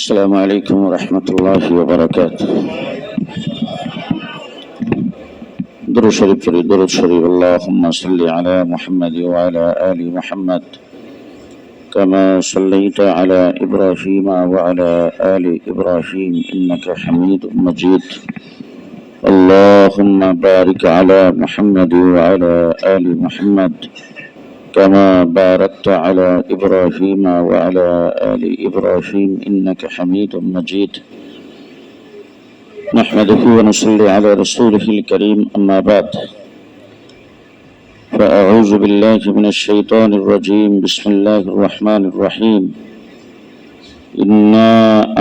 السلام عليكم ورحمة الله وبركاته. درود شريف درود شريف اللهم صل على محمد وعلى آل محمد كما صليت على إبراهيم وعلى آل إبراهيم إنك حميد مجيد. اللهم بارك على محمد وعلى آل محمد كما باركت على إبراهيم وعلى آل إبراهيم إنك حميد مجيد. نحمده ونصلي على رسوله الكريم، أما بعد، فأعوذ بالله من الشيطان الرجيم. بسم الله الرحمن الرحيم. إنا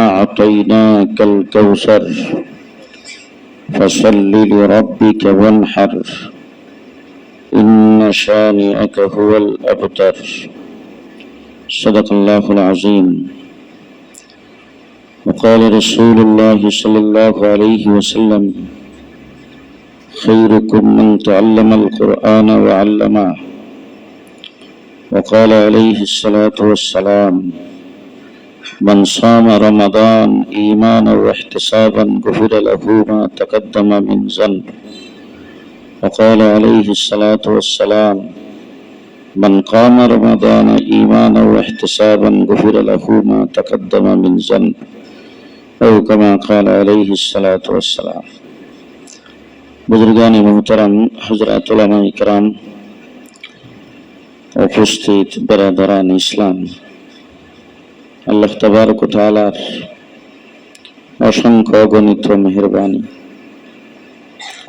أعطيناك الكوثر فصل لربك وانحر إن شانئك هو الأبتر. صدق الله العظيم. وقال رسول الله صلى الله عليه وسلم: خيركم من تعلم القرآن وعلمه. وقال عليه الصلاة والسلام: من صام رمضان إيمانا واحتسابا غفر له ما تقدم من ذنب. وقال عليه الصلاة والسلام: من قام رمضان إيمانا واحتسابا غفر له ما تقدم من ذنب، أو كما قال عليه الصلاة والسلام. বুজুর্গান মুহতারাম, হযরত উলামায়ে ইকরাম, উপস্থিত বেরাদারান ইসলাম, আল্লাহ তাবারক ওয়া তাআলার অসংখ্য অগণিত মেহেরবানি,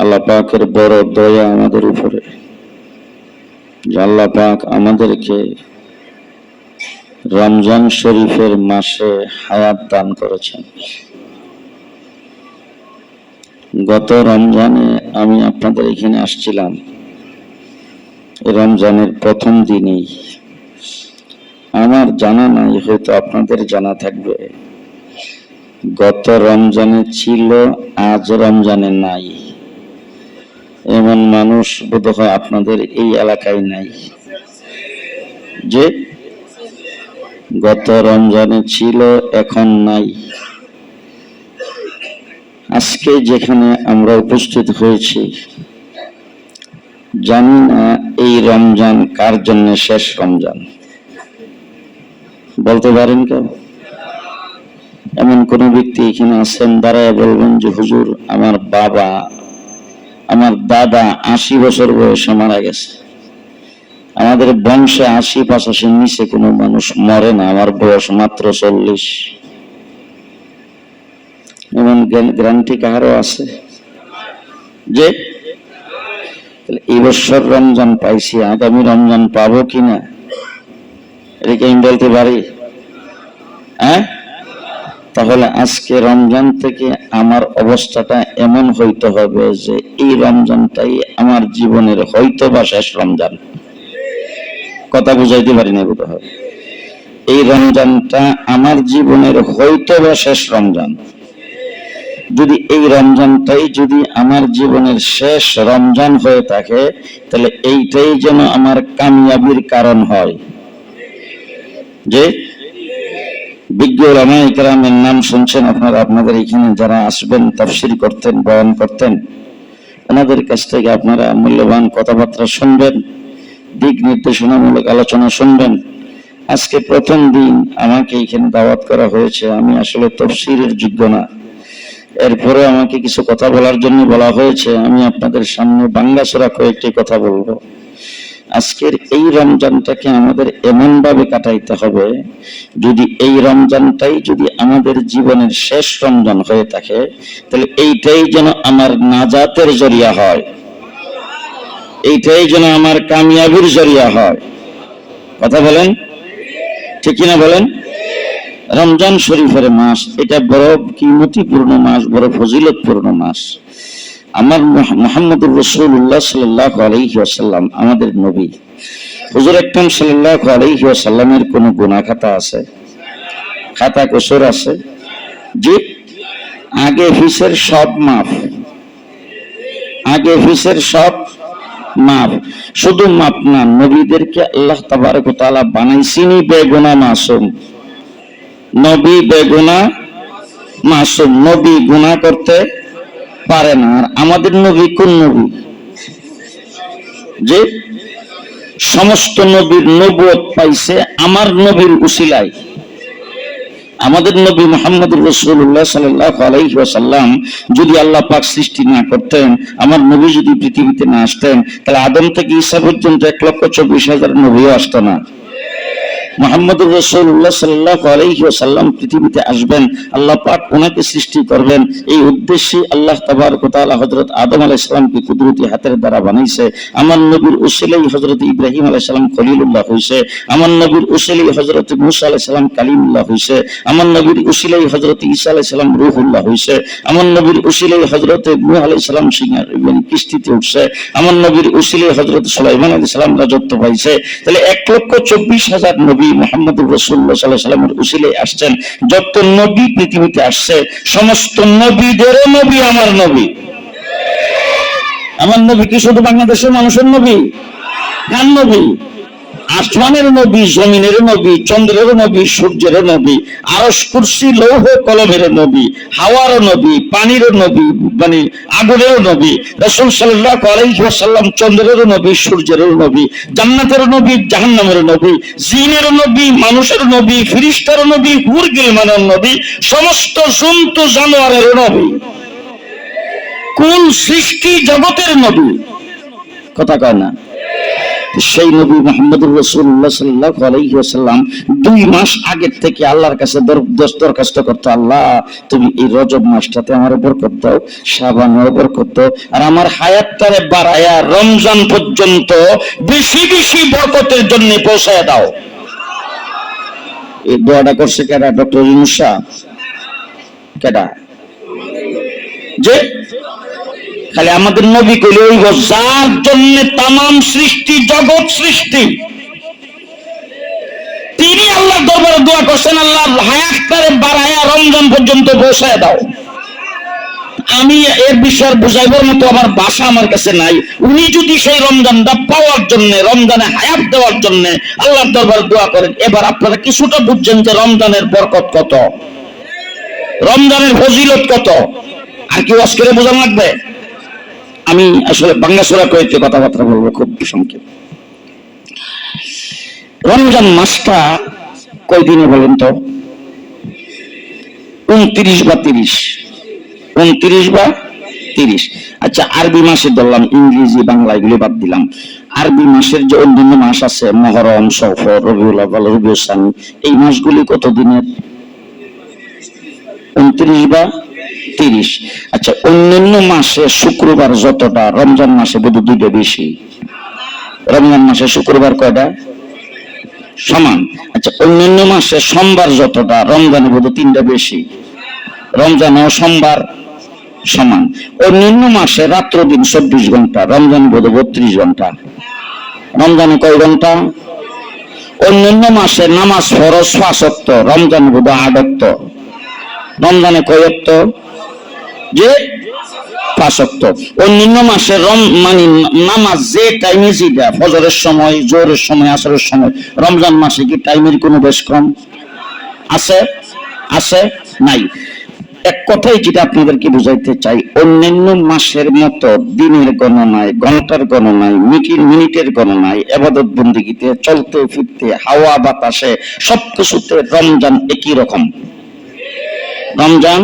আল্লাহ পাকের বড় দয়া আমাদের উপরে যে আল্লাহ পাক আমাদেরকে রমজান শরীফের মাসে হায়াত দান করেছেন। গত রমজানে আমি আপনাদের এখানে আসছিলাম, রমজানের প্রথম দিনেই। আমার জানা নাই, হয়তো আপনাদের জানা থাকবে, গত রমজানে ছিল, আজ রমজানে নাই। এমন মানুষ বোধহয় আপনাদের এই এলাকায় নাই যে গত রমজানে ছিল, এখন নাই। আজকে যেখানে আমরা উপস্থিত হয়েছি, জানি না এই রমজান কার জন্য শেষ রমজান। বলতে পারেন কেউ? এমন কোন ব্যক্তি এখানে আছেন দাঁড়ায় বলবেন যে হুজুর, আমার বাবা, আমার দাদা 80 বছর বয়সে মারা গেছে, আমাদের বংশে 80-85 নিচে কোনো মানুষ মরে না, আমার বয়স মাত্র 40। এমন গ্যারান্টি কারো আছে যে এই বছর রমজান পাইছি, আগামী রমজান পাবো কিনা, এটা কি আমি বলতে পারি? তাহলে আজকে রমজান থেকে আমার অবস্থাটা এমন হইতে হবে যে এই রমজানটাই আমার জীবনের হয়তো বা শেষ রমজান। কথা বুঝাইতে পারি না বোধ হয়। এই রমজানটা আমার জীবনের হয়তো বা শেষ রমজান। যদি এই রমজানটাই যদি আমার জীবনের শেষ রমজান হয়ে থাকে, তাহলে এইটাই যেন আমার কামিয়াবির কারণ হয়। যে বিজ্ঞ উলামায়ে ইকরামের নাম শুনছেন আপনারা, আপনাদের এখানে যারা আসবেন, তাফসীর করতেন, বয়ান করতেন, ওনাদের কাছ থেকে আপনারা মূল্যবান কথাবার্তা শুনবেন, দিক নির্দেশনামূলক আলোচনা শুনবেন। আজকে প্রথম দিন আমাকে এখানে দাওয়াত করা হয়েছে। আমি আসলে তাফসীরের যোগ্য না, এরপরে আমাকে কিছু কথা বলার জন্য বলা হয়েছে। আমি আপনাদের সামনে বাংলাসরা কয়েকটি কথা বলবো। আজকের এই রমজানটাকে আমাদের এমন ভাবে কাটাইতে হবে, যদি এই রমজানটাই যদি আমাদের জীবনের শেষ রমজান হয়ে থাকে, তাহলে এইটাই যেন আমার নাজাতের জরিয়া হয়, এইটাই যেন আমার কামিয়াবির জরিয়া হয়। কথা বলেন, ঠিক কিনা বলেন? রমজান শরীফের মাস, এটা বড় কিমতিপূর্ণ মাস, বড় ফজিলতপূর্ণ মাস। আমার মুহাম্মদুর রাসূলুল্লাহ সাল্লাল্লাহু আলাইহি ওয়াসাল্লাম, আমাদের নবী হুজুর আকরাম সাল্লাল্লাহু আলাইহি ওয়াসাল্লামের কোন গুনাহ খাতা আছে? খাতা কসুর আছে? জি, আগে পিছের সব মাফ, আগে পিছের সব মাফ। শুধু মাফ না, নবীদেরকে আল্লাহ তাবারক ওয়া তাআলা বানাইছেনই বেগুনাহ মাসুম। নবী বেগুনাহ মাসুম, নবী গুনাহ করতে পারে না। আর আমাদের নবী কোন নবী? যে সমস্ত নবীর নবুয়ত পাইছে আমার নবীর উসিলায়। আমাদের নবী মুহাম্মদুর রাসূলুল্লাহ সাল্লাল্লাহু আলাইহি ওয়াসাল্লাম যদি আল্লাহ পাক সৃষ্টি না করতেন, আমার নবী যদি পৃথিবীতে না আসতেন, তাহলে আদম থেকে ঈসা পর্যন্ত 1,24,000 নবীও আসতো না। মুহাম্মদুর রাসূলুল্লাহ সাল্লাল্লাহু আলাইহি ওয়াসাল্লাম পৃথিবীতে আসবেন, আল্লাহ পাক ওনাকে সৃষ্টি করবেন। এই উদ্দেশ্যে আল্লাহ তাবারক ওয়া তাআলা হযরত আদম আলাইহিস সালামকে কুদরতি হাতের দ্বারা বানাইছে। আমার নবীর উসিলাই হযরত ইব্রাহিম আলাইহিস সালাম খলিলুল্লাহ হইছে। আমার নবীর উসিলাই হযরত মূসা আলাইহিস সালাম কালিমুল্লাহ হইছে। আমার নবীর উসিলাই হযরত ঈসা আলাইহিস সালাম রূহুল্লাহ হইছে। আমার নবীর উসিলাই হযরত নূহ আলাইহিস সালাম সিংহার কিস্তিতে উঠছে। আমার নবীর উসিলাই হযরত সুলাইমান আলাইহিস সালাম রাজত্ব পাইছে। তাহলে 1,24,000 নবী মুহাম্মদুর রাসূলুল্লাহ সাল্লাল্লাহু আলাইহি ওয়াসাল্লামের উসিলায় আসছেন। যত নবী পৃথিবীতে আসছে সমস্ত নবীদেরও নবী আমার নবী। আমার নবী কি শুধু বাংলাদেশের মানুষের নবী? কার নবী? আসমানের নবী, জমিনের নবী, চন্দ্রের নবী, সূর্যের নবী, আরশ কুরসি লৌহ কলমের নবী, হাওয়ার নবী, পানির নবী, মানে আগুনের নবী। রাসূল সাল্লাল্লাহু আলাইহি ওয়াসাল্লাম চন্দ্রের নবী, সূর্যের নবী, জান্নাতের নবী, জাহান্নামের নবী, জিনের নবী, মানুষের নবী, ফেরেশতার নবী, হুর গিলমানের নবী, সমস্ত জন্তু জানোয়ারের নবী, কুল সৃষ্টি জগতের নবী। কথা কয় না? সেই নবী মুহাম্মদুর রাসূলুল্লাহ সাল্লাল্লাহু আলাইহি ওয়াসাল্লাম 2 মাস আগে থেকে আল্লাহর কাছে দরখাস্ত করতে, আল্লাহ তুমি এই রজব মাসটাতে আমার বরকত দাও, শাবানের বরকত দাও, আর আমার হায়াতটারে বাড়ায়া রমজান পর্যন্ত বেশি বেশি বরকতের জন্য পৌঁছায় দাও। এই দোয়াটা করছে কেডা? ডক্টর ইউনূস শাহ। কেডা? যে খালি আমাদের নবী কইলে ওই যার জন্য তামাম সৃষ্টি জগৎ সৃষ্টি, তিনি আল্লাহ দরবারে দোয়া করছেন, আল্লাহ হায়াতটারে বাড়ায়া রমজান পর্যন্ত পৌঁছায় দাও। আমি এর বিষয় বুঝাইবার মতো আমার ভাষা আমার কাছে নাই। উনি যদি সেই রমজানটা পাওয়ার জন্য, রমজানে হায়াত দেওয়ার জন্য আল্লাহর দরবারে দোয়া করেন, এবার আপনারা কিছুটা বুঝছেন যে রমজানের বরকত কত, রমজানের ফজিলত কত। আর কি ওয়াজ করে বোঝানো লাগবে? আমি আসলে বাংলাসোরা কয়েকটি কথাবার্তা বলবো খুব সংক্ষেপ। রমজান মাসটা কয় দিনে বলেন তো? 29 বা 30? 29 বা 30। আচ্ছা, আরবি মাসে ধরলাম, ইংরেজি বাংলা এগুলো বাদ দিলাম। আরবি মাসের যে অন্যান্য মাস আছে, মুহররম, সফর, রবিউল আউয়াল, রবিউল সানি, এই মাসগুলি কত দিনের? 29 বা 30। আচ্ছা, অন্যান্য মাসে শুক্রবার যতটা, রমজান মাসে বোধ 2টা বেশি। রমজান মাসে শুক্রবার কয়টা? সমান। আচ্ছা, অন্যান্য মাসে সোমবার যতটা, রমজানে বোধ 3টা বেশি। রমজান ও সোমবার সমান। অন্যান্য মাসে রাত্র দিন 24 ঘন্টা, রমজান বোধ 32 ঘন্টা। রমজানে কয় ঘন্টা? অন্যান্য মাসে নামাজ ফরজ 5 ওয়াক্ত, রমজান বোধ 8 ওয়াক্ত। রমজানে কয় ওয়াক্ত? যে 5 ওয়াক্ত। অন্যান্য মাসে মানে নামাজ যে টাইমে যেটা, ফজরের সময়, জোহরের সময়, আসরের সময়। রমজান মাসে কি টাইমের কোনো বেশ কম আছে? আছে? নাই। এক কথাই যেটা আপনাদেরকে বুঝাইতে চাই, অন্যান্য মাসের মতো দিনের গণনায়, ঘন্টার গণনায়, মিনিটের গণনায়, ইবাদত বন্দেগীতে, চলতে ফিরতে, হাওয়া বাতাসে, সবকিছুতে রমজান একই রকম। রমজান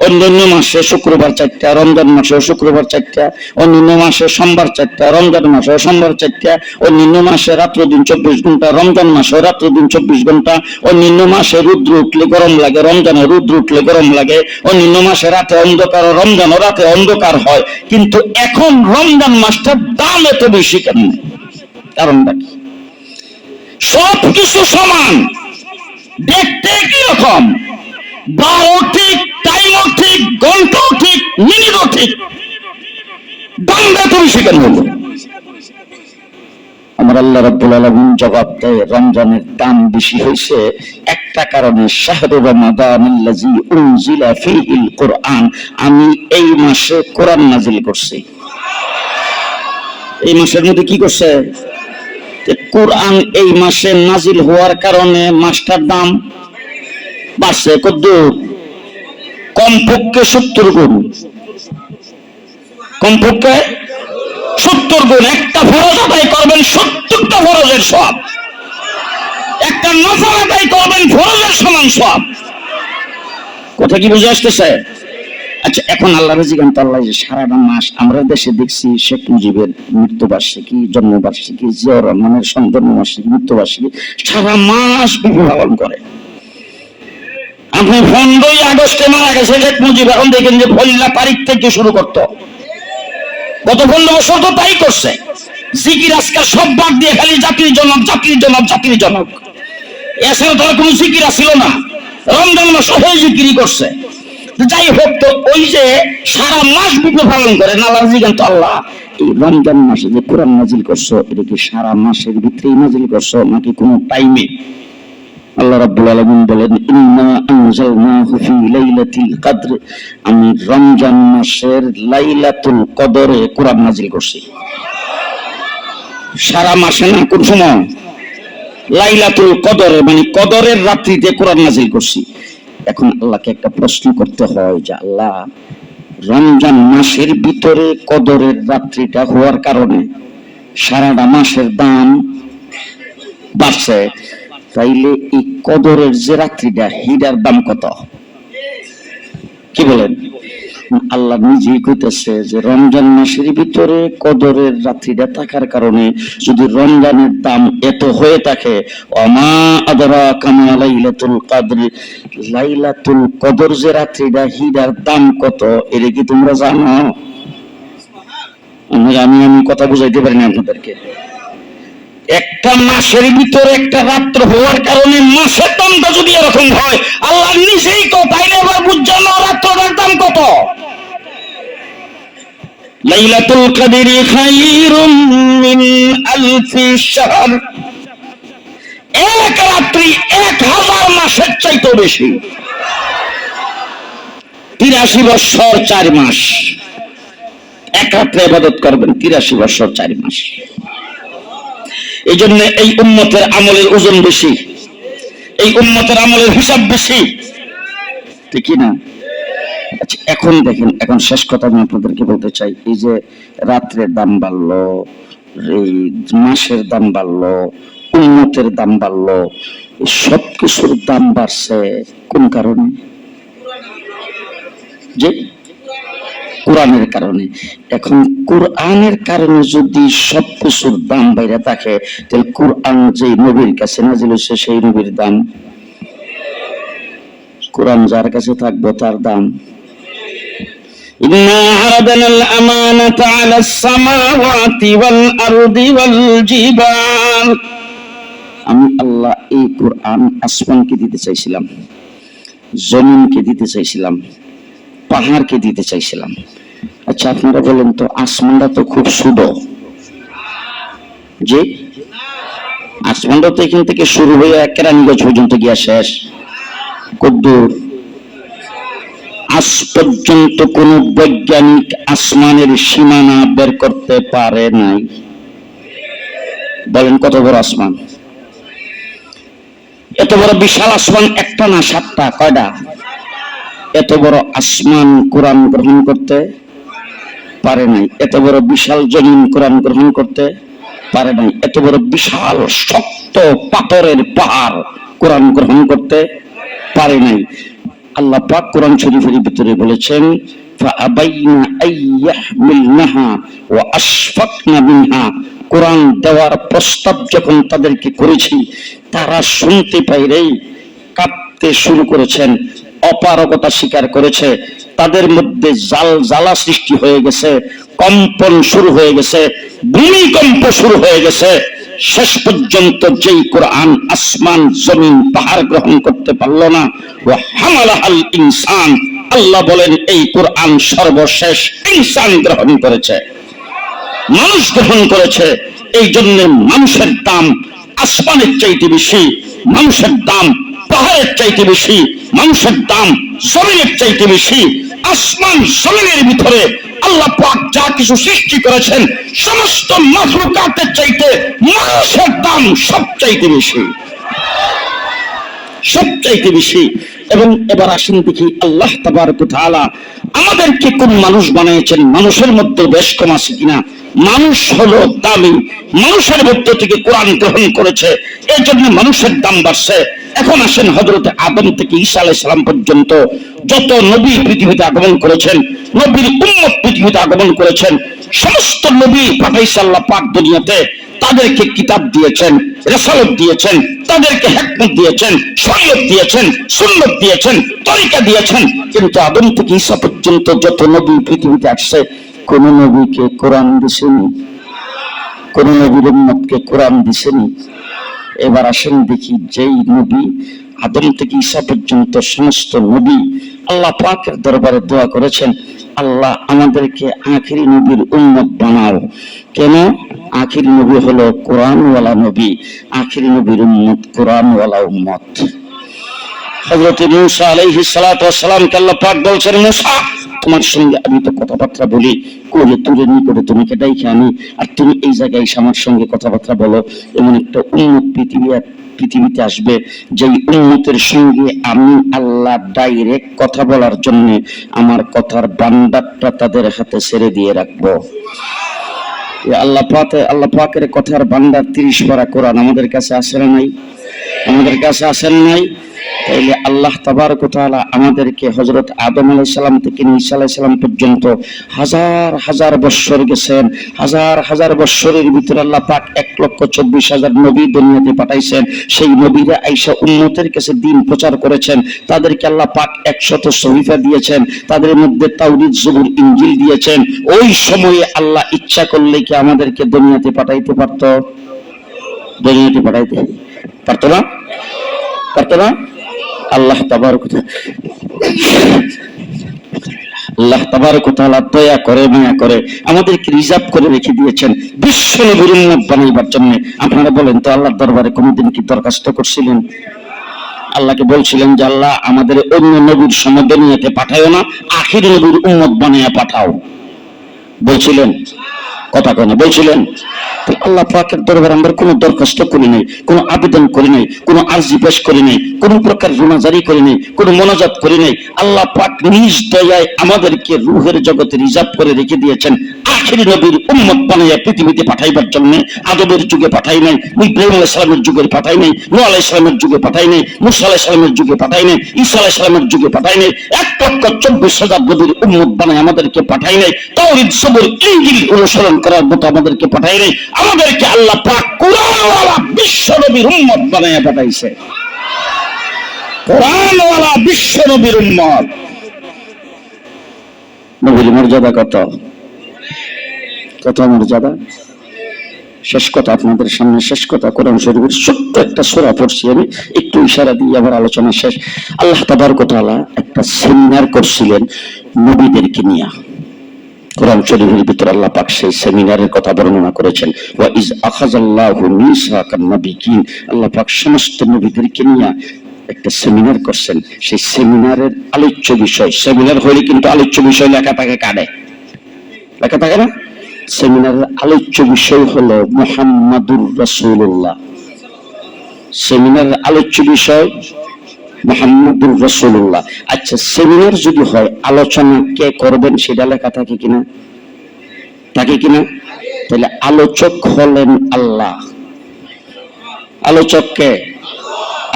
অন্যান্য মাসে শুক্রবার 4টা, রমজান মাসে শুক্রবার 4টা, অন্যান্য মাসে সোমবার 4টা, রমজান মাসে সোমবার 4টা, অন্যান্য মাসে রাত্র দিন 24 ঘন্টা, রমজান মাসে রাত্র দিন 24 ঘন্টা, অন্যান্য মাসে রুদ্র উঠলে গরম লাগে, রমজানে রুদ্র উঠলে গরম লাগে, অন্যান্য মাসে রাতে অন্ধকার, রমজানও রাতে অন্ধকার হয়। কিন্তু এখন রমজান মাসটার দাম এত বেশি কেন? কারণটা কি? সবকিছু সমান, দেখতে একই রকম, বারও ঠিক, টাইমও ঠিক, ঘন্টাও ঠিক, মিনিটও ঠিক, দামটা তো বেশি কেন হলো? আমার আল্লাহ রাব্বুল আলামিন জবাব দেয়, রমজানের দাম বেশি হয়েছে একটা কারণে, শাহরু রমাদানিল্লাযী উনজিলা ফীহিল কুরআন, আমি এই মাসে কোরআন নাযিল করছি। এই মাসের মধ্যে কি করছে? কোরআন এই মাসে নাযিল হওয়ার কারণে মাসটার দাম বাড়ছে কদ্দূর? কমপক্ষে 70 গুণ, কমপক্ষে 70 গুণ। একটা ফরজ আদায় করবেন 70টা ফরজের সওয়াব, একটা নফল আদায় করবেন ফরজের সমান সওয়াব। কথা কি বুঝে আসতেছে? আচ্ছা, এখন আল্লাহ রাজিগান তো আল্লাহ সারাটা মাস আমরা দেশে দেখছি শেখ মুজিবের মৃত্যুবার্ষিকী, জন্মবার্ষিকী, জিয়াউর রহমানের জন্মবার্ষিকী, মৃত্যুবার্ষিকী, সারা মাস বিধি পালন করে। আপনি 15ই আগস্টে মারা গেছে শেখ মুজিব, এখন দেখেন যে 1 তারিখ থেকে শুরু করতো, গত 15 বছর তো তাই করছে। জিকির আজকাল সব বাদ দিয়ে খালি জাতির জনক, জাতির জনক, জাতির জনক। এছাড়া তার কোনো জিকির ছিল না। রমজান মাস হয়ে জিকিরই করছে। যাই হোক, তো ওই যে সারা মাস বিধি পালন করে আল্লাহ রাজিগান তো আল্লাহ এই রমজান মাসে যে কোরআন নাজিল করছো, এটা কি সারা মাসের ভিতরেই নাজিল করছো নাকি কোনো টাইমে? আল্লাহ রাব্বুল আলামিন বলেন, ইন্না আনজালনাহু ফি লাইলাতিল কদর, আমি রমজান মাসের লাইলাতুল কদরে কোরআন নাজিল করছি। সারা মাসে না, কোন সময়? লাইলাতুল কদরে, মানে কদরের রাত্রিতে কোরআন নাজিল করছি। এখন আল্লাহকে একটা প্রশ্ন করতে হয় যে আল্লাহ, রমজান মাসের ভিতরে কদরের রাত্রিটা হওয়ার কারণে সারাটা মাসের দাম বাড়ছে, তাইলে এই কদরের যে রাত্রিটা, হিডার দাম কত? কি বলেন? আল্লাহ নিজেই কইতেছে যে রমজান মাসের ভিতরে কদরের রাত্রিটা থাকার কারণে যদি রমজানের দাম এত হয়ে থাকে, ওমা আদরাকা মা লাইলাতুল কদর, লাইলাতুল কদর যে রাত্রিটা, হিডার দাম কত? এটা কি তোমরা জানো? আমি কথা বুঝাইতে পারি না আপনাদেরকে। একটা মাসের ভিতরে একটা রাত্র হওয়ার কারণে মাসের দামটা যদি এরকম হয়, আল্লাহ নিজেই তো তাইলে এবার বুঝছেন রাত্রটার দাম কত। লাইলাতুল কদরি খায়রুম মিন আলফি শাহর, এক রাত্রি 1000 মাসের চাইতে বেশি। 83 বছর 4 মাস এক রাত্রে ইবাদত করবেন, 83 বছর 4 মাস। এই জন্য এই উম্মতের আমলের ওজন বেশি, এই উম্মতের আমলের হিসাব বেশি, ঠিক না? আচ্ছা, এখন দেখেন, এখন শেষ কথা আমি আপনাদেরকে বলতে চাই, এই যে রাত্রের দাম বাড়লো, এই মাসের দাম বাড়লো, উম্মতের দাম বাড়লো, সব কিছুর দাম বাড়ছে কোন কারণে? যে কোরআনের কারণে। এখন কোরআনের কারণে যদি সবকিছুর দাম বাইরে থাকে, তাহলে কোরআন যে নবীর কাছে নাজিল হয়েছে সেই নবীর দাম, কোরআন যার কাছে থাকবে তার দাম। ইন্না আরাদনাল আমানাতা আলাস সামাওয়াতি ওয়াল আরদি ওয়াল জিবাল, আমি আল্লাহ এই কোরআন আসমানকে দিতে চাইছিলাম, জমিনকে দিতে চাইছিলাম, পাহাড়কে দিতে চাইছিলাম। আচ্ছা, আপনারা বলেন তো, আসমানটা তো খুব ছোট, যে আসমানটা তো এখান থেকে শুরু হয়ে কেরানীগঞ্জ পর্যন্ত গিয়া শেষ, কদ্দূর? আজ পর্যন্ত কোন বৈজ্ঞানিক আসমানের সীমানা বের করতে পারে নাই। বলেন কত বড় আসমান? এত বড় বিশাল আসমান, একটা না 7টা, কয়টা? এত বড় আসমান কোরআন গ্রহণ করতে পারে নাই। এত বড় বিশাল জমিন কোরআন গ্রহণ করতে পারে নাই। এত বড় বিশাল শক্ত পাথরের পাহাড় কোরআন গ্রহণ করতে পারে নাই। আল্লাহ পাক কোরআন শরীফের ভিতরে বলেছেন, ফাআবাইনা আইয়াহমিলনাহা ওয়া আশফাকনা মিনহা, কোরআন দেওয়ার প্রস্তাব যখন তাদেরকে করেছি, তারা শুনতে পাইরেই কাঁপতে শুরু করেছেন, অপারগতা স্বীকার করেছে, তাদের মধ্যে জ্বালা সৃষ্টি হয়ে গেছে, কম্পন শুরু হয়ে গেছে, ভূমিকম্প শুরু হয়ে গেছে। শেষ পর্যন্ত যেই কোরআন আসমান জমিন পাহাড় গ্রহণ করতে পারল না, ওয়া হামালাহাল ইনসান, আল্লাহ বলেন এই কোরআন সর্বশেষ ইনসান গ্রহণ করেছে, মানুষ গ্রহণ করেছে। এই জন্য মানুষের দাম আসমানের চাইতে বেশি, মানুষের দাম পাহাড়ের চাইতে বেশি, মানুষের দাম জমিনের চাইতে বেশি। আসমান জমিনের ভিতরে আল্লাহ পাক যা কিছু সৃষ্টি করেছেন, সমস্ত মাখলুকাতের চাইতে মানুষের দাম সবচাইতে বেশি। সবচাইতে বেশি। এবং এবার আসেন দেখি আল্লাহ তাবারক ওয়া তাআলা আমাদেরকে কোন মানুষ বানিয়েছেন, মানুষের মধ্যে বেশ কম আছে কিনা? মানুষ হলো দামি, মানুষের মধ্যে থেকে কোরআন গ্রহণ করেছে, এই জন্য মানুষের দাম বাড়ছে। এখন আসেন হযরত আদম থেকে ঈসা আলাইহিস সালাম পর্যন্ত যত নবী পৃথিবীতে আগমন করেছেন, নবীর উম্মত পৃথিবীতে আগমন করেছেন, সমস্ত নবী পাঠাইছে আল্লাহ পাক দুনিয়াতে। তাদেরকে কিতাব দিয়েছেন, রিসালাত দিয়েছেন, তাদেরকে হিকমত দিয়েছেন, শরীয়ত দিয়েছেন, সুন্নাত দিয়েছেন, তরিকা দিয়েছেন। কিন্তু আদম থেকে ঈসা পর্যন্ত যত নবী পৃথিবীতে আসছে, কোন নবীকে কোরআন দিছেনি, কোন নবীর উম্মতকে কোরআন দিছেনি। এবার আসেন দেখি যেই নবী আদম থেকে ঈসা পর্যন্ত সমস্ত নবী আল্লাহ পাকের দরবারে দোয়া করেছেন, আল্লাহ আমাদেরকে আখিরি নবীর উম্মত বানাও। কেন? আখিরি নবী হলো কোরআনওয়ালা নবী, আখিরি নবীর উম্মত কোরআনওয়ালা উম্মত। হযরত মূসা আলাইহিস সালাতু ওয়াস সালামকে আল্লাহ পাক বলছেন, মূসা তোমার সঙ্গে আমি তো কথাবার্তা বলি, কোলে তুলে নিকটে তোমাকে ডাইকে আনি, আর তুমি এই জায়গায় এসে আমার সঙ্গে কথাবার্তা বলো। এমন একটা উম্মত পৃথিবীতে আসবে যেই উম্মতের সঙ্গে আমি আল্লাহ ডাইরেক্ট কথা বলার জন্য আমার কথার বান্দারটা তাদের হাতে ছেড়ে দিয়ে রাখবো। আল্লাহ পাকের কথার বান্দার 30 পারা কোরআন আমাদের কাছে আছে না নাই? আমাদের কাছে আছেন নাই? তাইলে আল্লাহ তাবারক ওয়া তাআলা আমাদেরকে হযরত আদম আলাইহিস সালাম থেকে ঈসা আলাইহিস সালাম পর্যন্ত হাজার হাজার বছর গেছেন, হাজার হাজার বছরের ভিতরে আল্লাহ পাক 1,24,000 নবী দুনিয়াতে পাঠাইছেন। সেই নবীরা আইসা উম্মতের কাছে দ্বীন প্রচার করেছেন, তাদেরকে আল্লাহ পাক 100 সহিফা দিয়েছেন, তাদের মধ্যে তাওরীত, জবুর, ইনজিল দিয়েছেন। ওই সময়ে আল্লাহ ইচ্ছা করলে কি আমাদেরকে দুনিয়াতে পাঠাইতে পারতো? দুনিয়াতে পাঠাইতে পারতো না? পারতো না? আল্লাহ তাবারক ওয়া তাআলা দয়া করে, মায়া করে আমাদেরকে রিজার্ভ করে রেখে দিয়েছেন বিশ্ব নবীর উম্মত বানাইবার জন্য। আপনারা বলেন তো, আল্লাহর দরবারে কোনোদিন কি দরখাস্ত করছিলেন? আল্লাহকে বলছিলেন যে আল্লাহ আমাদের অন্য নবীর সমদনিয়াতে পাঠায়ও না, আখির নবীর উম্মত বানাইয়া পাঠাও? বলছিলেন? কথা কেন বলছিলেন? আল্লাহ পাকের দরবারে আমরা কোনো দরখাস্ত করি নাই, কোনো আবেদন করি নাই, কোনো আরজি পেশ করি নাই, কোনো প্রকার রুনাজারি করি নাই, কোনো মোনাজাত করি নাই। আল্লাহ পাক নিজ দয়ায় আমাদেরকে রূহের জগতে রিজার্ভ করে রেখে দিয়েছেন আখিরি নবীর উম্মত বানাইয়া পৃথিবীতে পাঠাইবার জন্য। আদমের যুগে পাঠাই নাই, ইব্রাহিম আলাইহিস সালামের যুগে পাঠাই নাই, নূহ আলাইহিস সালামের যুগে পাঠাই নাই, মূসা আলাইহিস সালামের যুগে পাঠাই নাই, ঈসা আলাইহিস সালামের যুগে পাঠাই নাই, 1,24,000 নবীর উম্মত বানাই আমাদেরকে পাঠাই নাই, তাওরীত, জবুর, ইনজিল অনুসরণ করার মতো আমাদেরকে পাঠাই নাই। আমাদেরকে আল্লাহ পাক কোরআনওয়ালা বিশ্ব নবীর উম্মত বানাইয়া পাঠাইছে। কোরআনওয়ালা বিশ্ব নবীর উম্মত। নবীর মর্যাদা কত, কত মর্যাদা! শেষ কথা আপনাদের সামনে, শেষ কথা কোরআন শরীফের ছোট্ট একটা সূরা পড়ছি, আমি একটু ইশারা দিয়ে আবার আলোচনা শেষ। আল্লাহ তাবারক ওয়া তাআলা একটা সেমিনার করছিলেন নবীদেরকে নিয়ে। কোরআন শরীফের ভিতরে আল্লাহ পাক সেই সেমিনারের কথা বর্ণনা করেছেন, ওয়া ইজ আখাযাল্লাহু মিসাকান নাবিয়্যিন। আল্লাহ পাক সমস্ত নবীদেরকে নিয়ে একটা সেমিনার করছেন। সেই সেমিনারের আলোচ্য বিষয়, সেমিনার হলে কিন্তু আলোচ্য বিষয় লেখা থাকে কানে, লেখা থাকে না? সেমিনারের আলোচ্য বিষয় হলো মুহাম্মাদুর রাসূলুল্লাহ। সেমিনারের আলোচ্য বিষয় মুহাম্মাদুর রাসূলুল্লাহ। আচ্ছা, সেমিনার যদি হয়, আলোচনা কে করবেন সেটা লেখা থাকে কিনা? থাকে কিনা? তাহলে আলোচক হলেন আল্লাহ। আলোচক কে?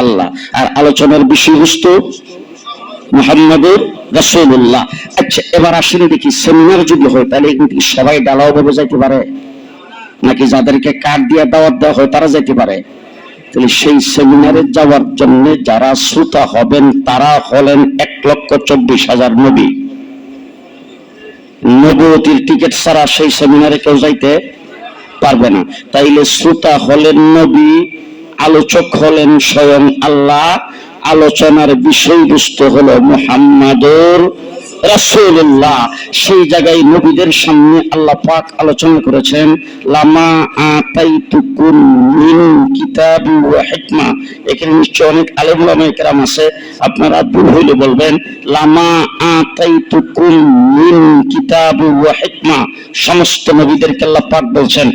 আল্লাহ। আর আলোচনার বিষয়বস্তু মুহাম্মাদুর রাসূলুল্লাহ। আচ্ছা, এবার আসেন দেখি, সেমিনার যদি হয় তাহলে কিন্তু সবাই ডালাও ভাবে যাইতে পারে, নাকি যাদেরকে কার্ড দিয়ে দাওয়াত দেওয়া হয় তারা যাইতে পারে? তাহলে সেই সেমিনারে যাওয়ার জন্য যারা শ্রোতা হবেন তারা হলেন 1,24,000 নবী। নবুয়তির টিকিট ছাড়া সেই সেমিনারে কেউ যাইতে পারবে না। তাইলে শ্রোতা হলেন নবী, আলোচক হলেন স্বয়ং আল্লাহ, আলোচনার বিষয়বস্তু হলো মুহাম্মাদুর রাসূলুল্লাহ। সেই জায়গায় নবীদের সামনে আল্লাহ পাক আলোচনা করেছেন, লামা আতাইতুকুম মিন কিতাবি ওয়া হিকমা। এখানে নিশ্চয় অনেক আলেম ওলামায়ে কেরাম আছে, আপনারা ভুল হইলে বলবেন, লামা আতাইতুকুম মিন কিতাবি ওয়া হিকমা। সমস্ত নবীদেরকে আল্লাহ পাক বলছেন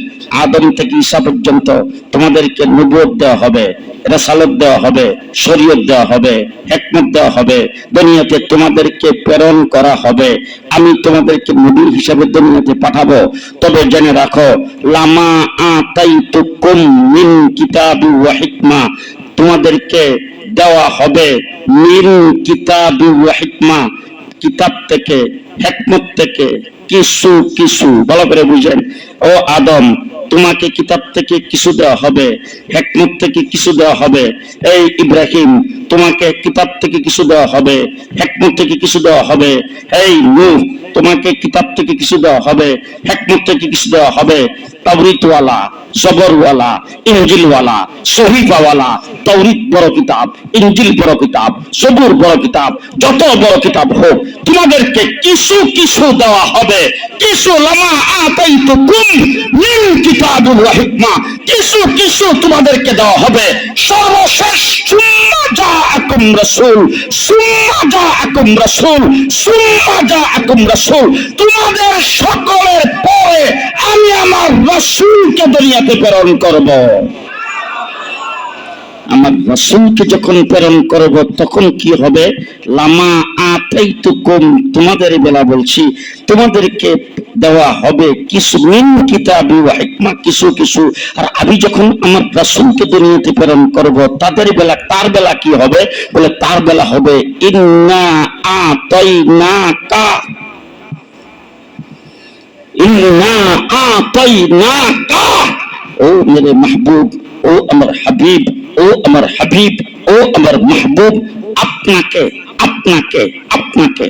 আদম থেকে ঈসা পর্যন্ত তোমাদেরকে নবুয়ত দেওয়া হবে, রিসালাত দেওয়া হবে, শরীয়ত দেওয়া হবে, হিকমত দেওয়া হবে, দুনিয়াতে তোমাদেরকে প্রেরণ করা হবে, আমি তোমাদেরকে নবী হিসেবে দুনিয়াতে পাঠাবো। তবে জেনে রাখো, লামা আতাইতুকুম মিন কিতাবি ওয়া হিকমা, তোমাদেরকে দেওয়া হবে মিন কিতাবি ওয়া হিকমা, কিতাব থেকে, হিকমত থেকে কিছু কিছু, ভালো করে বুঝেন। ও আদম, তোমাকে কিতাব থেকে কিছু দেওয়া হবে, হিকমত থেকে কিছু দেওয়া হবে। এই ইব্রাহিম, তোমাকে কিতাব থেকে কিছু দেওয়া হবে, হিকমত থেকে কিছু দেওয়া হবে। এই নূহ, তোমাকে কিতাব থেকে কিছু দেওয়া হবে, হিকমত থেকে কিছু দেওয়া হবে। তাওরীতওয়ালা, জবরওয়ালা, ইনজিলওয়ালা, সহিফাওয়ালা, তাওরীত বড় কিতাব, ইনজিল বড় কিতাব, জবুর বড় কিতাব, যত বড় কিতাব হোক, তোমাদেরকে কিছু কিছু দেওয়া হবে। কিছু লামা আতাইতুকুম মিন কিতাবি ওয়া হিকমা, কিছু কিছু তোমাদেরকে দেওয়া হবে। সর্বশেষ সুম্মা জাআকুম রাসূল, সুম্মা জাআকুম রাসূল, সুম্মা জাআকুম রাসূল, তোমাদের সকলের পরে আমি আমার রাসূলকে দুনিয়াতে প্রেরণ করব। আমার রাসূলকে যখন প্রেরণ করব তখন কি হবে? লামা আতাইতুকুম, তোমাদের বেলা বলছি, তোমাদেরকে দেওয়া হবে কিছু মিন কিতাবি ওয়া হিকমা, কিছু কিছু। আর আমি যখন আমার রাসূলকে দুনিয়াতে প্রেরণ করব তাদের বেলা, তার বেলা কি হবে? বলে তার বেলা হবে ইন্না আতাইনাকা, ইন্না আতাইনাকা, ও মেরে মাহবুব, ও আমার হাবিব, ও আমার হাবিব, ও আমার মাহবুব, আপনাকে আপনাকে আপনাকে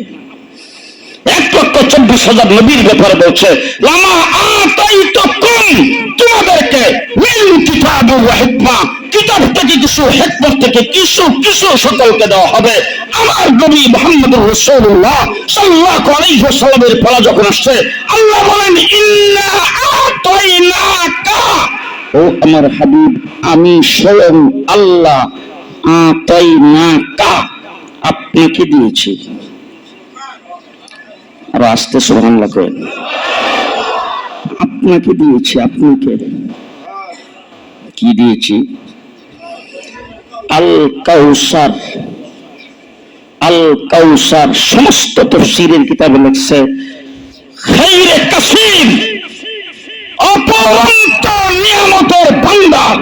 1,24,000 নবীর ব্যাপারে বলছে, লামা আতাইতুকুম, তোমাদেরকে মিন কিতাবি ওয়া হিকমা, কিতাব থেকে কিছু, হিকমত থেকে কিছু কিছু সকলকে দেওয়া হবে। আমার নবী মুহাম্মদুর রাসূলুল্লাহ সাল্লাল্লাহু আলাইহি ওয়াসাল্লামের পড়া যখন আসছে, আল্লাহ বলেন ইন্না আতাইনাকা, ও আমার হাবিব, আমি স্বয়ং আল্লাহ আতাইনাকা, আপনাকে দিয়েছি। আর আস্তে সুবহানাল্লাহ করেন, আপনাকে দিয়েছি। আপনাকে কি দিয়েছি? আল কাউসার, আল কাউসার। সমস্ত তাফসীরের কিতাবে লেখছে খায়রে কাসীর, অপরন্ত নিয়ামতের ভান্ডার।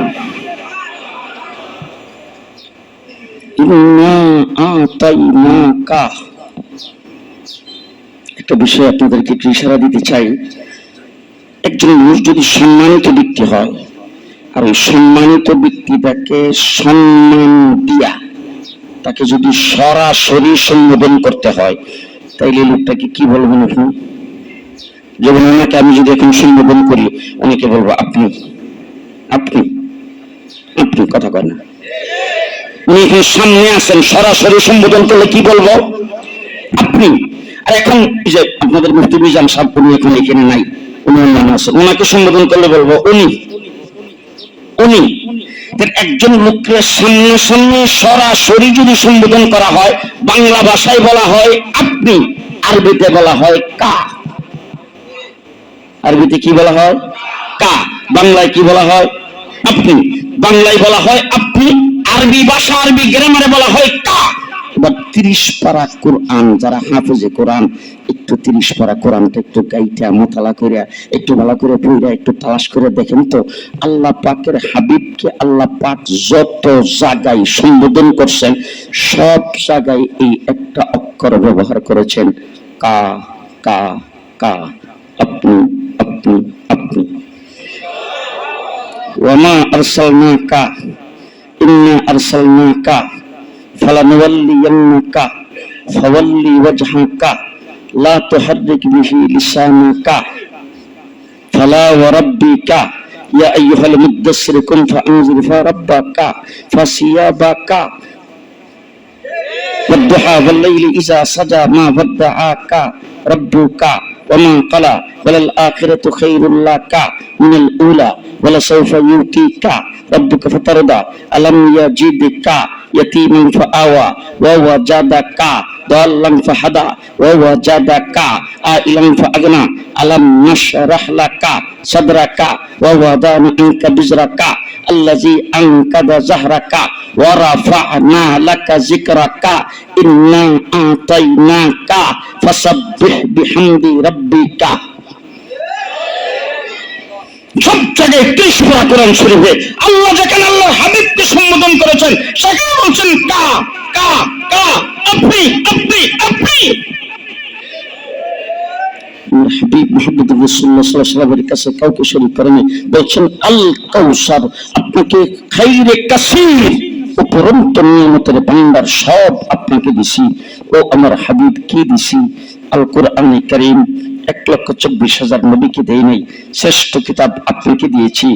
ইন্না আতাইনাকা। একটা বিষয় আপনাদেরকে একটু ইশারা দিতে চাই, একজন মানুষ যদি সম্মানিত ব্যক্তি হয়, আর ওই সম্মানিত ব্যক্তিটাকে সম্মান দিয়া তাকে যদি সরাসরি সম্বোধন করতে হয়, তাইলে লোকটাকে কি বলবেন আপনি? যেমন ওনাকে আমি যদি এখন সম্বোধন করি, অনেকে বলবো আপনি, আপনি, আপনি, কথা কয় না। উনি এখানে সামনে আছেন, সরাসরি সম্বোধন করলে কি বলবো? আপনি। আর এখন যে আপনাদের মুফতি মিজান সাহেব, উনি এখন এখানে নাই, উনি অন্যান্য আছেন, ওনাকে সম্বোধন করলে বলবো উনি, উনি। একজন লোককে সামনাসামনি সরাসরি যদি সম্বোধন করা হয়, বাংলা ভাষায় বলা হয় আপনি, আরবিতে বলা হয় কা। আরবিতে কি বলা হয়? কা। বাংলায় কি বলা হয়? আপনি। বাংলায় বলা হয় আপনি, আরবি ভাষা, আরবি গ্রামারে বলা হয় কা। এবার 30 পারা কোরআন যারা হাফেজে কোরআন, একটু 30 পারা কোরআনটা একটু গাইটা মোতালা করে একটু ভালো করে পড়া একটু তালাশ করে দেখেন তো, আল্লাহ পাকের হাবিবকে আল্লাহ পাক যত জায়গায় সম্বোধন করছেন, সব জায়গায় এই একটা অক্ষর ব্যবহার করেছেন, কা কা কা, আপনি আপনি আপনি। ওয়ামা আরসালনাকা ইন্না আরসালনাকা فلنولينك فولي وجهك لا تحرك به لسانك فلا وربك يا أيها المدثر قم فأنذر فربك فثيابك والضحى والليل إذا سجى ما ودعك ربك وما قلى وللآخرة خير لك من الأولى ولسوف يؤتيك ربك فترضى ألم يجدك يتيما فآوى ووجدك ضالا فهدى ووجدك عائلا فأغنى ألم نشرح لك صدرك ووضعنا عنك وزرك الذي أنقض ظهرك ورفعنا لك ذكرك إنا أعطيناك فسبح بحمد ربك সব জায়গায় 30 পারা কোরআন শরীফে আল্লাহ যেখানে আল্লাহর হাবিবকে সম্বোধন করেছেন সেখানে বলছেন কা কা কা আপনি আপনি আপনি হাবিব মুহাম্মদ রাসূলুল্লাহ সাল্লাল্লাহু আলাইহি ওয়াসাল্লামের কাছে কাউকে শরীক করেনি বলছেন আল কাউসার আপনাকে খাইরে কাসীর উপরন্ত নিয়ামতের ভান্ডার সব আপনাকে দিছি ও আমার হাবিব কি দিছি আল কোরআনে কারীম 1,24,000 নবীকে দেই নাই শ্রেষ্ঠ কিতাব আপনাকে দিয়েছি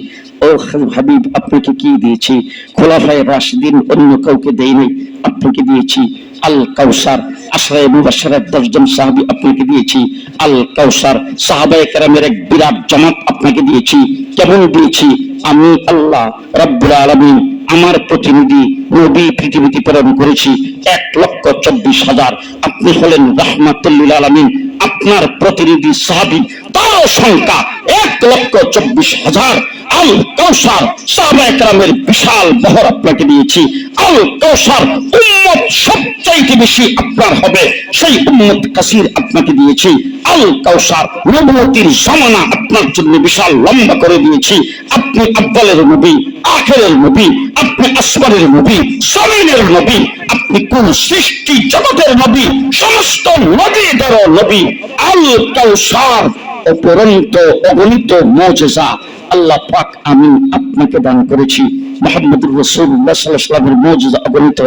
ও হাবিব আপনাকে কি দিয়েছি খোলাফায়ে রাশিদিন অন্য কাউকে দেই নাই আপনাকে দিয়েছি আল কাউসার আশরায়ে মুবাশশারাত 10 জন সাহাবী আপনাকে দিয়েছি আল কাউসার সাহাবায়ে কেরামের এক বিরাট জামাত আপনাকে দিয়েছি কেমন দিয়েছি আমি আল্লাহ রাব্বুল আলামিন আমার প্রতিনিধি নবী পৃথিবীতে প্রেরণ করেছি 1,24,000 আপনি হলেন রাহমাতুল লিল আলামিন আপনার প্রতিনিধি সাহাবী তার সংখ্যা 1,24,000 আল কাউসার সাহাবায়ে কেরামের বিশাল বহর আপনাকে দিয়েছি আল কাউসার উম্মত সবচাইতে বেশি আপনার হবে সেই উম্মত কাসীর আপনাকে দিয়েছি আল কাউসার নবুয়তির জামানা আপনার জন্য বিশাল লম্বা করে দিয়েছি আপনি আব্বালের নবী আখিরের নবী আপনি আসমানের নবী জমিনের নবী আপনি কোন সৃষ্টি জগতের নবী সমস্ত নবীদের নবী আল কাউসার অপরন্ত অগণিত মুজিজা আল্লাহ পাক আমি আপনাকে দান করেছি মুহাম্মদুর রাসূলুল্লাহ সাল্লাল্লাহু আলাইহি ওয়াসাল্লামের মুজিজা অগণিত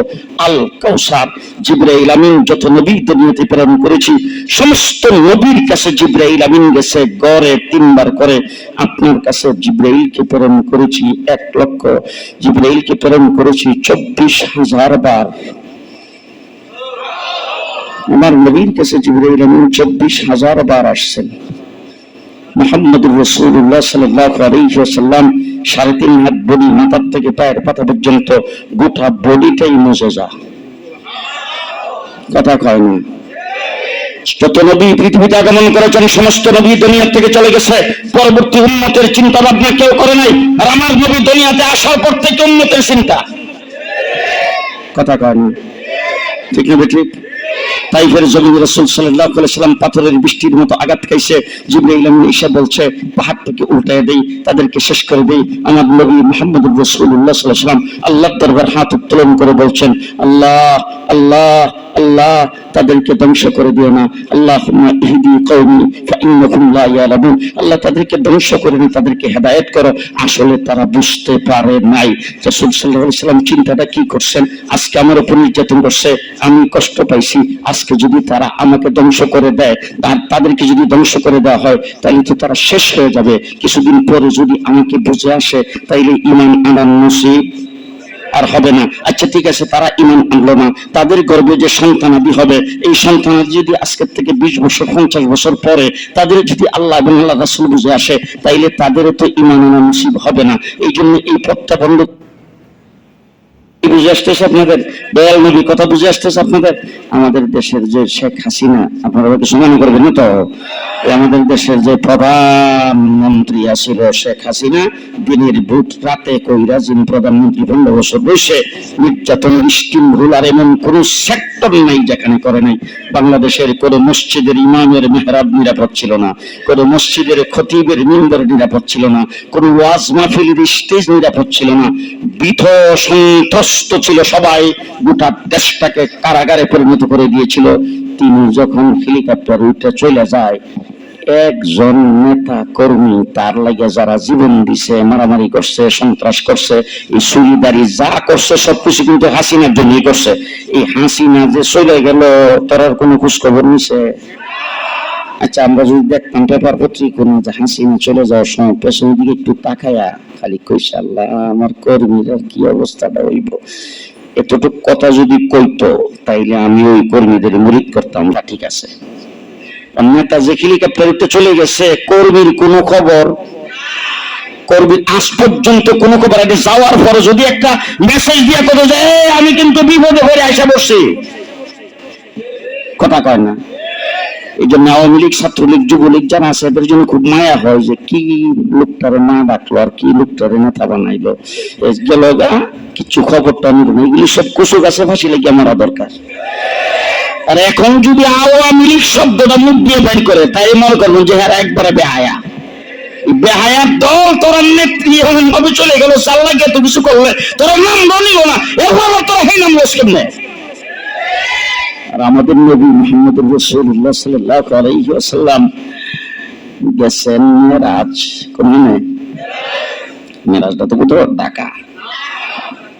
আল কাউসার জিবরাইল আমিন যত নবী দুনিয়াতে প্রেরণ করেছি সমস্ত নবীর কাছে জিবরাইল আমিন গেছে গড়ে 3 বার করে আপনার কাছে জিবরাইলকে প্রেরণ করেছি 1 লক্ষ জিবরাইলকে প্রেরণ করেছি 24,000 বার আমার নবীর কাছে জিবরাইল আমিন 24,000 বার আসছেন মুহাম্মদুর রাসূলুল্লাহ সাল্লাল্লাহু আলাইহি ওয়াসাল্লাম 3.5 হাত বডি মাথা থেকে পায়ের পাতা পর্যন্ত গোটা বডিটাই মুজিজা কথা কয় না যত নবী পৃথিবীতে আগমন করেছেন সমস্ত নবী দুনিয়া থেকে চলে গেছে পরবর্তী উম্মতের চিন্তা ভাবনা কেউ করে নাই আর আমার নবী দুনিয়াতে আসার পর থেকে উম্মতের চিন্তা কথা কয় না ঠিক না ঠিক তাইফের জমিনে রাসূল সাল্লাল্লাহু আলাইহি ওয়াসাল্লাম পাথরের বৃষ্টির মতো আঘাত খাইছে জিবরাইল আমিন এসে বলছে পাহাড় থেকে উল্টায় দেই তাদেরকে শেষ করে দেই আমার নবী মুহাম্মদুর রাসূলুল্লাহ সাল্লাল্লাহু আলাইহি ওয়াসাল্লাম আল্লাহর দরবার হাত উত্তোলন করে বলছেন আল্লাহ আল্লাহ আল্লাহ তাদেরকে ধ্বংস করে দিও না আল্লাহুম্মা ইহদি কওমি ফাইন্নাহুম লা ইয়ালামুন আল্লাহ তাদেরকে ধ্বংস করে দিও তাদেরকে হেদায়েত করো আসলে তারা বুঝতে পারে নাই রাসূল সাল্লাল্লাহু আলাইহি ওয়াসাল্লাম চিন্তাটা কি করছেন আজকে আমার উপর নির্যাতন করছে আমি কষ্ট পাইছি আজকে যদি তারা আমাকে ধ্বংস করে দেয় আর তাদেরকে যদি ধ্বংস করে দেওয়া হয় তাহলে তো তারা শেষ হয়ে যাবে কিছুদিন পরে যদি আমাকে বুঝে আসে তাইলে ঈমান আনার নসিব আর হবে না আচ্ছা ঠিক আছে তারা ঈমান আনলো না তাদের গর্ভে যে সন্তানাদি হবে এই সন্তানাদি যদি আজকের থেকে 20 বছর 50 বছর পরে তাদের যদি আল্লাহ এবং আল্লাহ রাসূল বুঝে আসে তাইলে তাদেরও তো ঈমান আনা নসিব হবে না এই জন্য এই পথটা বন্ধ বুঝে আসতেছে আপনাদের দয়াল নবী কথা বুঝে আসতেছে আপনাদের আমাদের দেশের যে শেখ হাসিনা আপনারা ওকে সমান করবেন না তো আমাদের দেশের যে প্রধানমন্ত্রী আছিল শেখ হাসিনা দিনের ভোট রাতে কইরা যিনি প্রধানমন্ত্রী 15 বছর বয়সে নির্যাতন স্টিম রুলার এমন কোন সেক্টর নাই যেখানে করে নাই বাংলাদেশের কোন মসজিদের ইমামের মেহরাব নিরাপদ ছিল না কোন মসজিদের খতিবের মিম্বর নিরাপদ ছিল না কোন ওয়াজ মাহফিলের স্টেজ নিরাপদ ছিল না বিধ সন্ত্রস্ত ছিল সবাই গোটা দেশটাকে কারাগারে পরিণত করে দিয়েছিল তিনি যখন হেলিকপ্টার উঠে চলে যায় একজন নেতা কর্মী তার লাগে যারা জীবন দিছে মারামারি করছে সন্ত্রাস করছে এই চুরিদারি যা করছে সবকিছু কিন্তু হাসিনার জন্যই করছে এই হাসিনা যে চলে গেল তার কোনো খোঁজ খবর নিছে আচ্ছা আমরা যদি দেখতাম পেপার পত্রিকা যে হাসিনা চলে যাওয়ার সময় পেছনের দিকে একটু তাকায়া খালি কইছে আল্লাহ আমার কর্মীরা কি অবস্থাটা হইব এতটুকু কথা যদি কইতো তাইলে আমি ওই কর্মীদের মুরিদ করতাম, তা ঠিক আছে। নেতা যে হেলিকপ্টারে চলে গেছে, কর্মীর কোনো খবর, কর্মীর আজ পর্যন্ত কোনো খবর। এটা যাওয়ার পরে যদি একটা মেসেজ দিয়ে কথা যায় আমি কিন্তু বিপদে পড়ে আইসা বসছি, কথা কয় না। এই জন্য আওয়ামী লীগ, ছাত্রলীগ, যুবলীগ যারা আছে এদের জন্য খুব মায়া হয় যে কি লোকটারে না ডাকলো আর কি লোকটারে নেতা বানাইলো, গেল কিছু খবরটা নিল না। এগুলি সব কুসুক আছে, ফাঁসি লেগে মারা দরকার। আর এখন যদি আওয়ামী লীগ শব্দটা মুখ দিয়ে বের করে, তাই মনে করবেন যে হ্যাঁ একবারে বেহায়া, বেহায়ার দল। তোরা নেত্রী এমন ভাবে চলে গেল, চাল্লা গিয়ে তো কিছু করলে তোরা নাম বলিল না, এরপর তোরা সেই নাম লোস কেমনে। আর আমাদের নবী মুহাম্মদ রাসূলুল্লাহ সাল্লাল্লাহু আলাইহি ওয়াসাল্লাম গেছেন মেরাজ। কোন মেরাজটা তো কোথাও ঢাকা,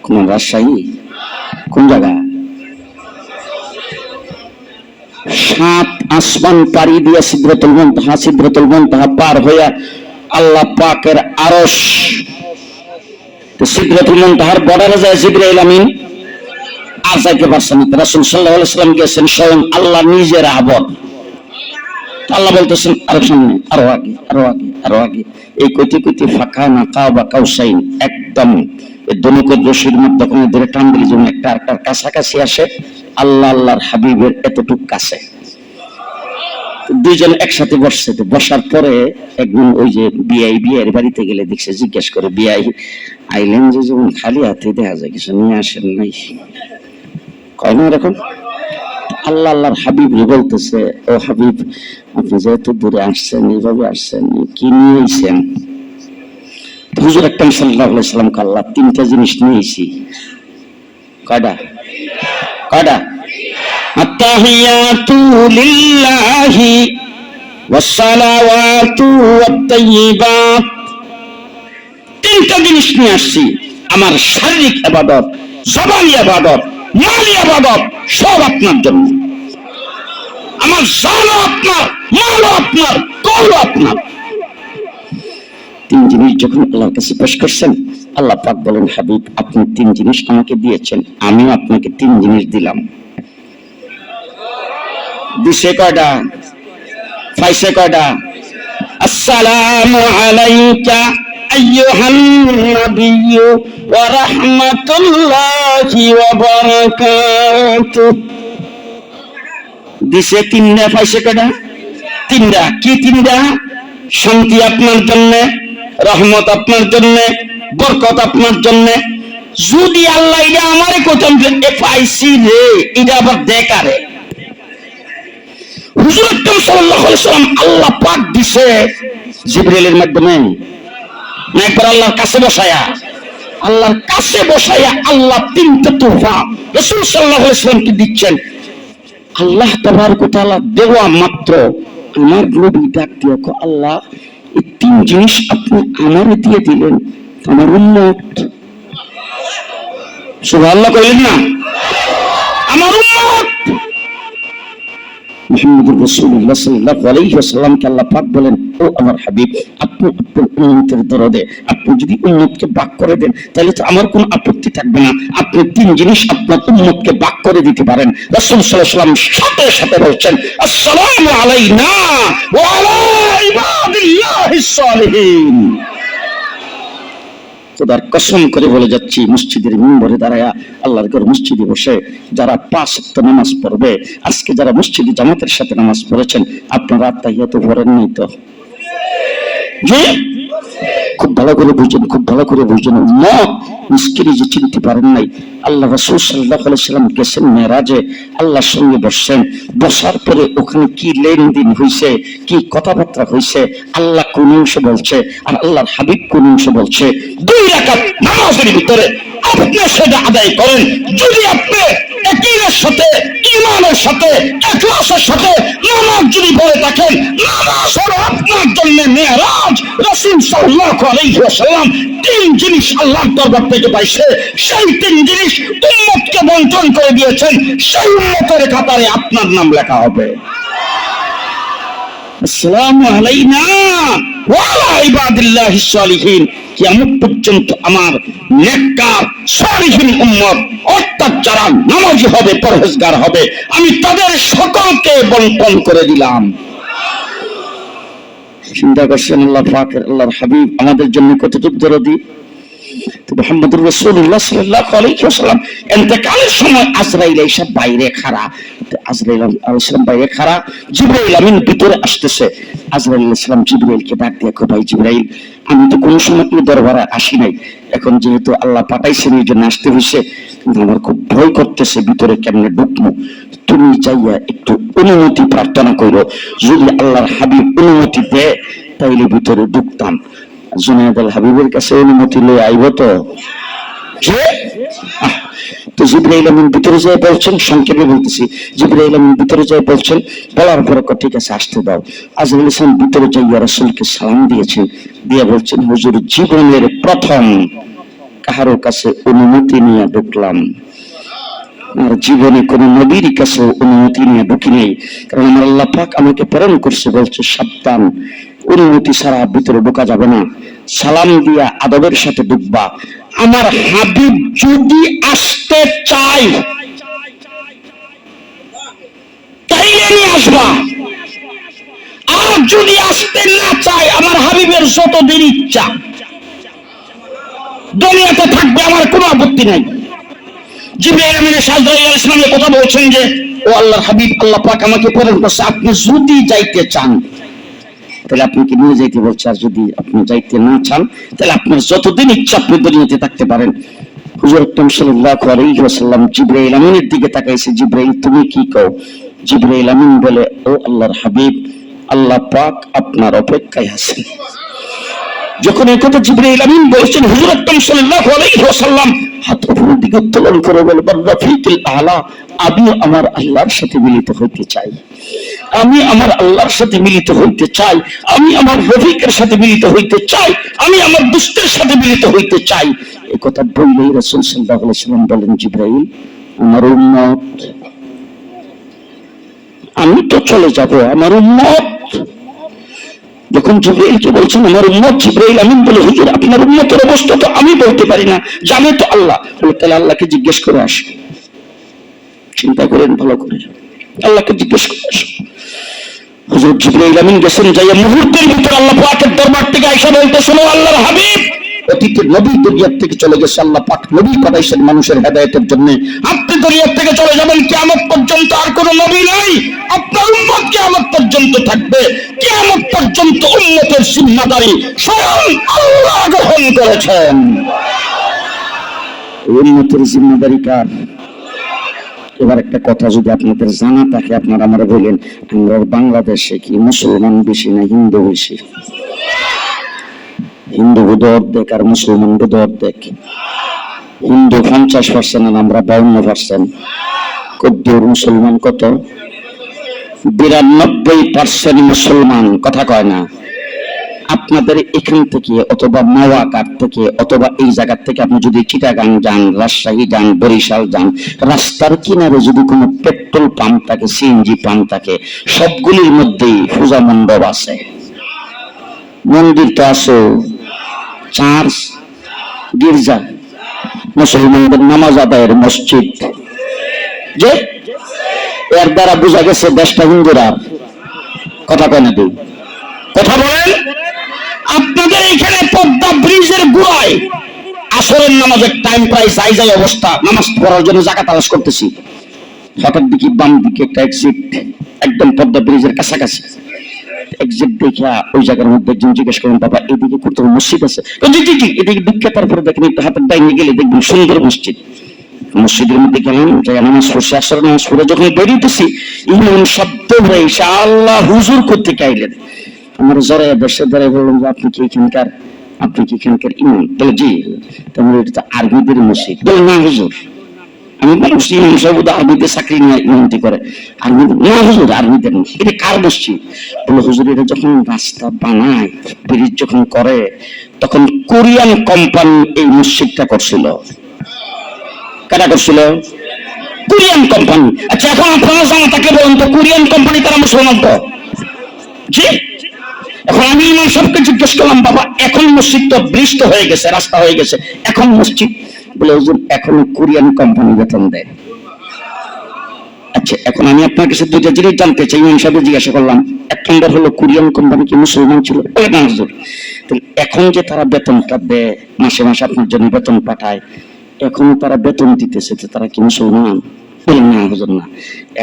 কোন রাজশাহী, কোন জায়গা? 7 আসমান পাড়ি দিয়া সিদরাতুল মুনতাহা, সিদরাতুল মুনতাহা পার হইয়া আল্লাহ পাকের আরশ, তো সিদরাতুল মুনতাহার বর্ডারে যায় জিবরাইল আমিন আর যাইতে পারছেন না। রাসূল সাল্লাল্লাহু আলাইহি ওয়াসাল্লাম গেছেন স্বয়ং আল্লাহ নিজের আবর। আল্লাহ বলতেছেন আরো সামনে, আরো আগে, আরো আগে, আরো আগে। এই কইতে কইতে ফাঁকা না কাবা কাউসাইন, একদম দনুকের রশির মধ্যে ধরে টান দিলে যেমন একটা আরেকটার কাছাকাছি আসে, আল্লাহ আল্লাহর হাবিবের এতটুক কাছে। দুইজন একসাথে বসছে। বসার পরে একদিন ওই যে বিয়ের বাড়িতে গেলে দেখছে, জিজ্ঞেস করে বিআই আইলেন যে যেমন খালি হাতে দেখা যায়, কিছু নিয়ে আসেন নাই, কয় না এরকম। আল্লাহ আল্লাহর হাবিব বলতেছে, ও হাবিব আপনি যেহেতু দূরে আসছেন, এইভাবে আসছেন, কি নিয়ে এসেছেন? হুজুর আকরাম সাল্লাল্লাহু আলাইহি ওয়াসাল্লাম আল্লাহ 3টা জিনিস নিয়েছি। কয়টা? কয়টা? আত-তাহিয়াতু লিল্লাহি ওয়াস-সালাওয়াতু ওয়াত-তাইয়্যিবাত। 3টা জিনিস নিয়ে আসছি। আমার শারীরিক ইবাদত, জবানি ইবাদত, মালি ইবাদত সব আপনার জন্য। আমার জানও আপনার, মালও আপনার, কলও আপনার। 3 জিনিস যখন আল্লাহর কাছে পেশ করছেন, আল্লাহ পাক বলেন হাবিব আপনি 3 জিনিস আমাকে দিয়েছেন, আমিও আপনাকে 3 জিনিস দিলাম। দিছে কয়টা? পাইছে কয়টা? আসসালামু আলাইকা আইয়ুহান নাবিয়্যু ওয়া রাহমাতুল্লাহি ওয়া বারাকাতুহু। দিছে 3টা, পাইছে কয়টা? 3টা। কি 3টা? শান্তি আপনার জন্য, রহমত আপনার জন্য, বরকত আপনার জন্য। যদি আল্লাহ এটা আমারে কইতেন যে এ পাইছি রে, এটা আবার দেখারে। হুজুর আকরাম সাল্লাল্লাহু আলাইহি ওয়াসাল্লাম আল্লাহ পাক দিছে জিবরাইলের মাধ্যমে, না একবার আল্লাহর কাছে বসায়া, আল্লাহর কাছে বসায়া আল্লাহ 3টা তোহফা রাসূল সাল্লাল্লাহু আলাইহি ওয়াসাল্লামকে দিচ্ছেন। আল্লাহ তাবারক ওয়া তাআলা দেওয়া মাত্র আমার নবী ডাক দিয়ে কো আল্লাহ এই 3 জিনিস আপনি আমারে দিয়ে দিলেন, আমার উম্মত। সুবহানাল্লাহ কইলেন না? আমার উম্মত মুহাম্মদুর রাসূলুল্লাহ সাল্লাল্লাহু আলাইহি ওয়াসাল্লামকে আল্লাহ পাক বলেন, ও আমার হাবিব আপনি আপনার উম্মতের দরদে আপনি যদি উম্মতকে ভাগ করে দেন তাহলে তো আমার কোনো আপত্তি থাকবে না। আপনি 3 জিনিস আপনার উম্মতকে ভাগ করে দিতে পারেন। রাসূল সাল্লাল্লাহু আলাইহি ওয়াসাল্লাম সাথে সাথে বলছেন আসসালামু আলাইনা ওয়া আলা ইবাদিল্লাহিস সালিহিন। খোদার কসম করে বলে যাচ্ছি, মসজিদের মিম্বরে দাঁড়ায়া আল্লাহর ঘর মসজিদে বসে যারা 5 ওয়াক্ত নামাজ পড়বে, আজকে যারা মসজিদে জামাতের সাথে নামাজ পড়েছেন আপনারা তাহিয়াত পড়েন নাই তো? জি, খুব ভালো করে বুঝেন, খুব ভালো করে বুঝেন। উম্মত মিসকিন যে চিনতে পারেন নাই, আল্লাহ রাসূল সাল্লাল্লাহু আলাইহি ওয়াসাল্লাম গেছেন মেরাজে, আল্লাহর সঙ্গে বসছেন। বসার পরে ওখানে কি লেনদেন হইছে, কি কথাবার্তা হইছে, আল্লাহ কোন অংশ বলছে আর আল্লাহর হাবিব কোন অংশ বলছে, 2 রাকাত নামাজের ভিতরে আপনি সেটা আদায় করেন। যদি আপনি ইয়াকিনের সাথে, ঈমানের সাথে, ইখলাসের সাথে নামাজ যদি পড়ে থাকেন, নামাজ হলো আপনার জন্য মেরাজ। রাসূল সাল্লাল্লাহু আলাইহি ওয়াসাল্লাম 3 জিনিস আল্লাহর দরবার থেকে পাইছে, সেই 3 জিনিস উম্মতকে বন্টন করে দিয়েছেন। সেই উম্মতের খাতায় আপনার নাম লেখা হবে। আসসালামু আলাইনা ওয়ালা ইবাদিল্লাহিস সালিহিন, কিয়ামত পর্যন্ত আমার নেককার সালিহিন উম্মত অর্থাৎ যারা নামাজি হবে, পরহেজগার হবে, আমি তাদের সকলকে বন্টন করে দিলাম। চিন্তা করছেন আল্লাহ পাকের, আল্লাহর হাবিব আমাদের জন্য কতটুকু দরদি। মুহাম্মদুর রাসূলুল্লাহ সাল্লাল্লাহু আলাইহি ওয়াসাল্লাম ইন্তেকালের সময় আজরাইল এসে বাইরে খাড়া, আজরাইল আলাইহিস সালাম বাইরে খাড়া, জিবরাইল আমিন ভিতরে আসতেছে। আজরাইল আলাইহিস সালাম জিবরাইলকে ডাক দিয়ে কয়, ভাই জিবরাইল, আমি তো কোনো সময় এই দরবারে আসি নাই, এখন যেহেতু আল্লাহ পাঠাইছেন এই জন্য আসতে হইছে, কিন্তু আমার খুব ভয় করতেছে ভিতরে কেমনে ঢুকবো, তুমি চাইয়া একটু অনুমতি প্রার্থনা করো, যদি আল্লাহর হাবিব অনুমতি দেয় তাইলে ভিতরে ঢুকতাম। জুনায়েদ আল হাবিবের কাছে অনুমতি লয়ে আইব তো? তো জিবরাইল আমিন ভিতরে যায় বলছেন, সংক্ষেপে বলতেছি, জিবরাইল আমিন ভিতরে যায় বলছেন, বলার পরে ঠিক আছে আসতে দাও। আজরাইল ইসলাম ভিতরে যাইয়া রাসূলকে সালাম দিয়েছেন, দিয়ে বলছেন, হুজুর জীবনের প্রথম কাহারো কাছে অনুমতি নিয়ে ঢুকলাম, আর জীবনে কোন নবীর কাছে অনুমতি নিয়ে ঢুকি নেই, কারণ আমার আল্লাহ পাক আমাকে প্রেরণ করছে, বলছে সাবধান, অনুমতি ছাড়া ভিতরে ঢোকা যাবে না, সালাম দিয়া আদবের সাথে ঢুকবা। আমার হাবিব যদি আসতে চায় তাইলে নিয়ে আসবা, আর যদি আসতে না চায় আমার হাবিবের যতদিন ইচ্ছা দুনিয়াতে থাকবে, আমার কোনো আপত্তি নাই। জিবরাইল আমিন আলাইহিস সালামের কথা বলছেন যে, ও আল্লাহর হাবিব, আল্লাহ পাক আমাকে প্রেরণ করছে, আপনি যদি যাইতে চান তাহলে আপনি কি নিয়ে যাইতে বলছে, আর যদি আপনি যাইতে না চান তাহলে আপনার যতদিন ইচ্ছা আপনি দুনিয়াতে থাকতে পারেন। হুজুর আকরাম সাল্লাল্লাহু আলাইহি ওয়াসাল্লাম জিবরাইল আমিনের দিকে তাকাইছে, জিবরাইল তুমি কি কও? জিবরাইল আমিন বলে, ও আল্লাহর হাবিব, আল্লাহ পাক আপনার অপেক্ষায় আছেন। যখন এই কথা জিবরাইল আমিন বলছেন, হুজুর আকরাম সাল্লাল্লাহু আলাইহি ওয়াসাল্লাম হাত উপরের দিকে উত্তোলন করে বলে, রাফিকুল আলা, আমি আমার আল্লাহর সাথে মিলিত হইতে চাই, আমি আমার আল্লাহর সাথে মিলিত হইতে চাই, আমি আমার রফিকের সাথে মিলিত হইতে চাই, আমি আমার দুষ্টের সাথে মিলিত হইতে চাই। এই কথা বললেই রাসূল সাল্লাল্লাহু আলাইহি ওয়াসাল্লাম বলেন, জিবরাইল, আমার উম্মত, আমি তো চলে যাব, আমার উম্মত। যখন জিবরাইলকে বলছেন আমার উম্মত, জিবরাইল আমিন বলে, হুজুর আপনার উম্মতের অবস্থা তো আমি বলতে পারি না, জানে তো আল্লাহ। বলে, তাহলে আল্লাহকে জিজ্ঞেস করে আস। চিন্তা করেন ভালো করে, আল্লাহকে জিজ্ঞেস করে আস। হুজুর জিবরাইল আমিন গেছেন, যাইয়া মুহূর্তের ভিতর আল্লাহ পাকের দরবার থেকে আয়েশা বলতে শোনো, আল্লাহর হাবিব অতীতের নবী দুনিয়ার থেকে চলে গেছে, আল্লাহ পাক নবী পাঠাইছেন মানুষের হেদায়েতের জন্য, আপনি দুনিয়ার থেকে চলে যাবেন, কিয়ামত পর্যন্ত আর কোনো নবী নাই, আপনার উম্মত কিয়ামত পর্যন্ত থাকবে, কিয়ামত পর্যন্ত উম্মতের জিম্মাদারি স্বয়ং আল্লাহ গ্রহণ করেছেন। উম্মতের জিম্মাদারি কার? এবার একটা কথা যদি আপনাদের জানা থাকে, আপনারা আমার বলেন, আমরা বাংলাদেশে কি মুসলমান বেশি না হিন্দু বেশি? হিন্দু বোধ অর্ধেক আর মুসলমান বোধ অর্ধেক। হিন্দু 50% আর আমরা 52%। কদ্দুর মুসলমান কত? 92% মুসলমান, কথা কয় না। আপনাদের এখান থেকে অথবা মাওয়াঘাট থেকে অথবা এই জায়গা থেকে আপনি যদি চিটাগাং যান, রাজশাহী যান, বরিশাল যান, রাস্তার কিনারে যদি কোনো পেট্রোল পাম্প থাকে, সিএনজি পাম্প থাকে, সবগুলির মধ্যেই পূজা মণ্ডপ আছে, মন্দির তো আছে, চার্চ, গির্জা, মুসলমানদের নামাজ আদায়ের মসজিদ, যে এর দ্বারা বোঝা গেছে দেশটা হিন্দুরা। কথা কেন দিই, কথা বলেন। আপনাদের এখানে পদ্মা ব্রিজের গোড়ায় আসরের নামাজের টাইম প্রায় যাই অবস্থা, নামাজ পড়ার জন্য জায়গা তালাশ করতেছি, হঠাৎ দেখি বাম দিকে একটা এক্সিট, একদম পদ্মা ব্রিজের কাছাকাছি এক্সিট দেখা ওই জায়গার মধ্যে একজন জিজ্ঞেস করেন, বাবা এদিকে কোথাও মসজিদ আছে? জি জি জি, এদিকে ঢুকে তারপরে দেখেন একটু হাতের ডাইনে গেলে দেখবেন সুন্দর মসজিদ। মসজিদের মধ্যে গেলাম, যাই নামাজ পড়ছি, আসরের নামাজ পড়ে যখন বেরিয়েছি, ইমাম শব্দ হয়ে আল্লাহ হুজুর করতে চাইলেন। আমার জড়াইয়া দেশে দাঁড়িয়ে বললাম, যে আপনি কি এখানকার, আপনি কি এখানকার ইমাম? বলে জি। তাহলে এটা তো আরবিদের মসজিদ। বলে না হুজুর, আমি বলছি ইমাম সাহেব আরবিতে চাকরি নিয়ে ইমামতি করে। আরবি না হুজুর, আরবিদের না। এটা কার মসজিদ? বলে হুজুর, এটা যখন রাস্তা বানায়, ব্রিজ যখন করে, তখন কোরিয়ান কোম্পানি এই মসজিদটা করছিল। কারা করছিল? Korean company. আচ্ছা, এখন আপনারা জানা তাকে বলুন তো, কোরিয়ান কোম্পানি তারা মুসলমান তো? জি, এখন আমি ইমাম সাহেবকে জিজ্ঞেস করলাম, বাবা এখন মসজিদ তো বৃষ্টি হয়ে গেছে, রাস্তা হয়ে গেছে, এখন মসজিদ? বলে হুজুর এখন কোরিয়ান কোম্পানি বেতন দেয়। আচ্ছা, এখন আমি আপনার কাছে দুইটা জিনিস জানতে চাই। ইমাম সাহেব জিজ্ঞাসা করলাম, এক নম্বর হলো কোরিয়ান কোম্পানি কি মুসলমান ছিল? বলে না হুজুর। এখন যে তারা বেতনটা দেয়, মাসে মাসে আপনার জন্য বেতন পাঠায়, এখনো তারা বেতন দিতেছে, তারা কি মুসলমান? বলে না হুজুর না,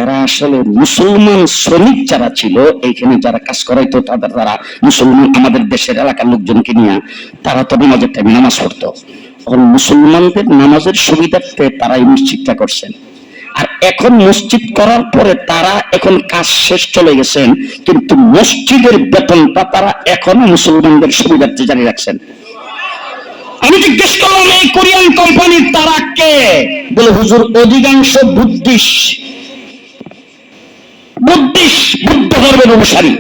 এরা আসলে মুসলমান শ্রমিক যারা ছিল এইখানে যারা কাজ করাইতো তাদের তারা মুসলমান, আমাদের দেশের এলাকার লোকজনকে নিয়ে তারা তো নামাজের টাইমে নামাজ পড়তো। এখন মুসলমানদের নামাজের সুবিধার্থে তারা এই মসজিদটা করছেন। আর এখন মসজিদ করার পরে তারা এখন কাজ শেষ চলে গেছেন, কিন্তু মসজিদের বেতনটা তারা এখনো মুসলমানদের সুবিধার্থে জারি রাখছেন। আমি জিজ্ঞেস করলাম, এই কোরিয়ান কোম্পানির তারা কে? বলে হুজুর অধিকাংশ বুদ্ধিস্ট বুদ্ধ ধর্মের অনুসারী,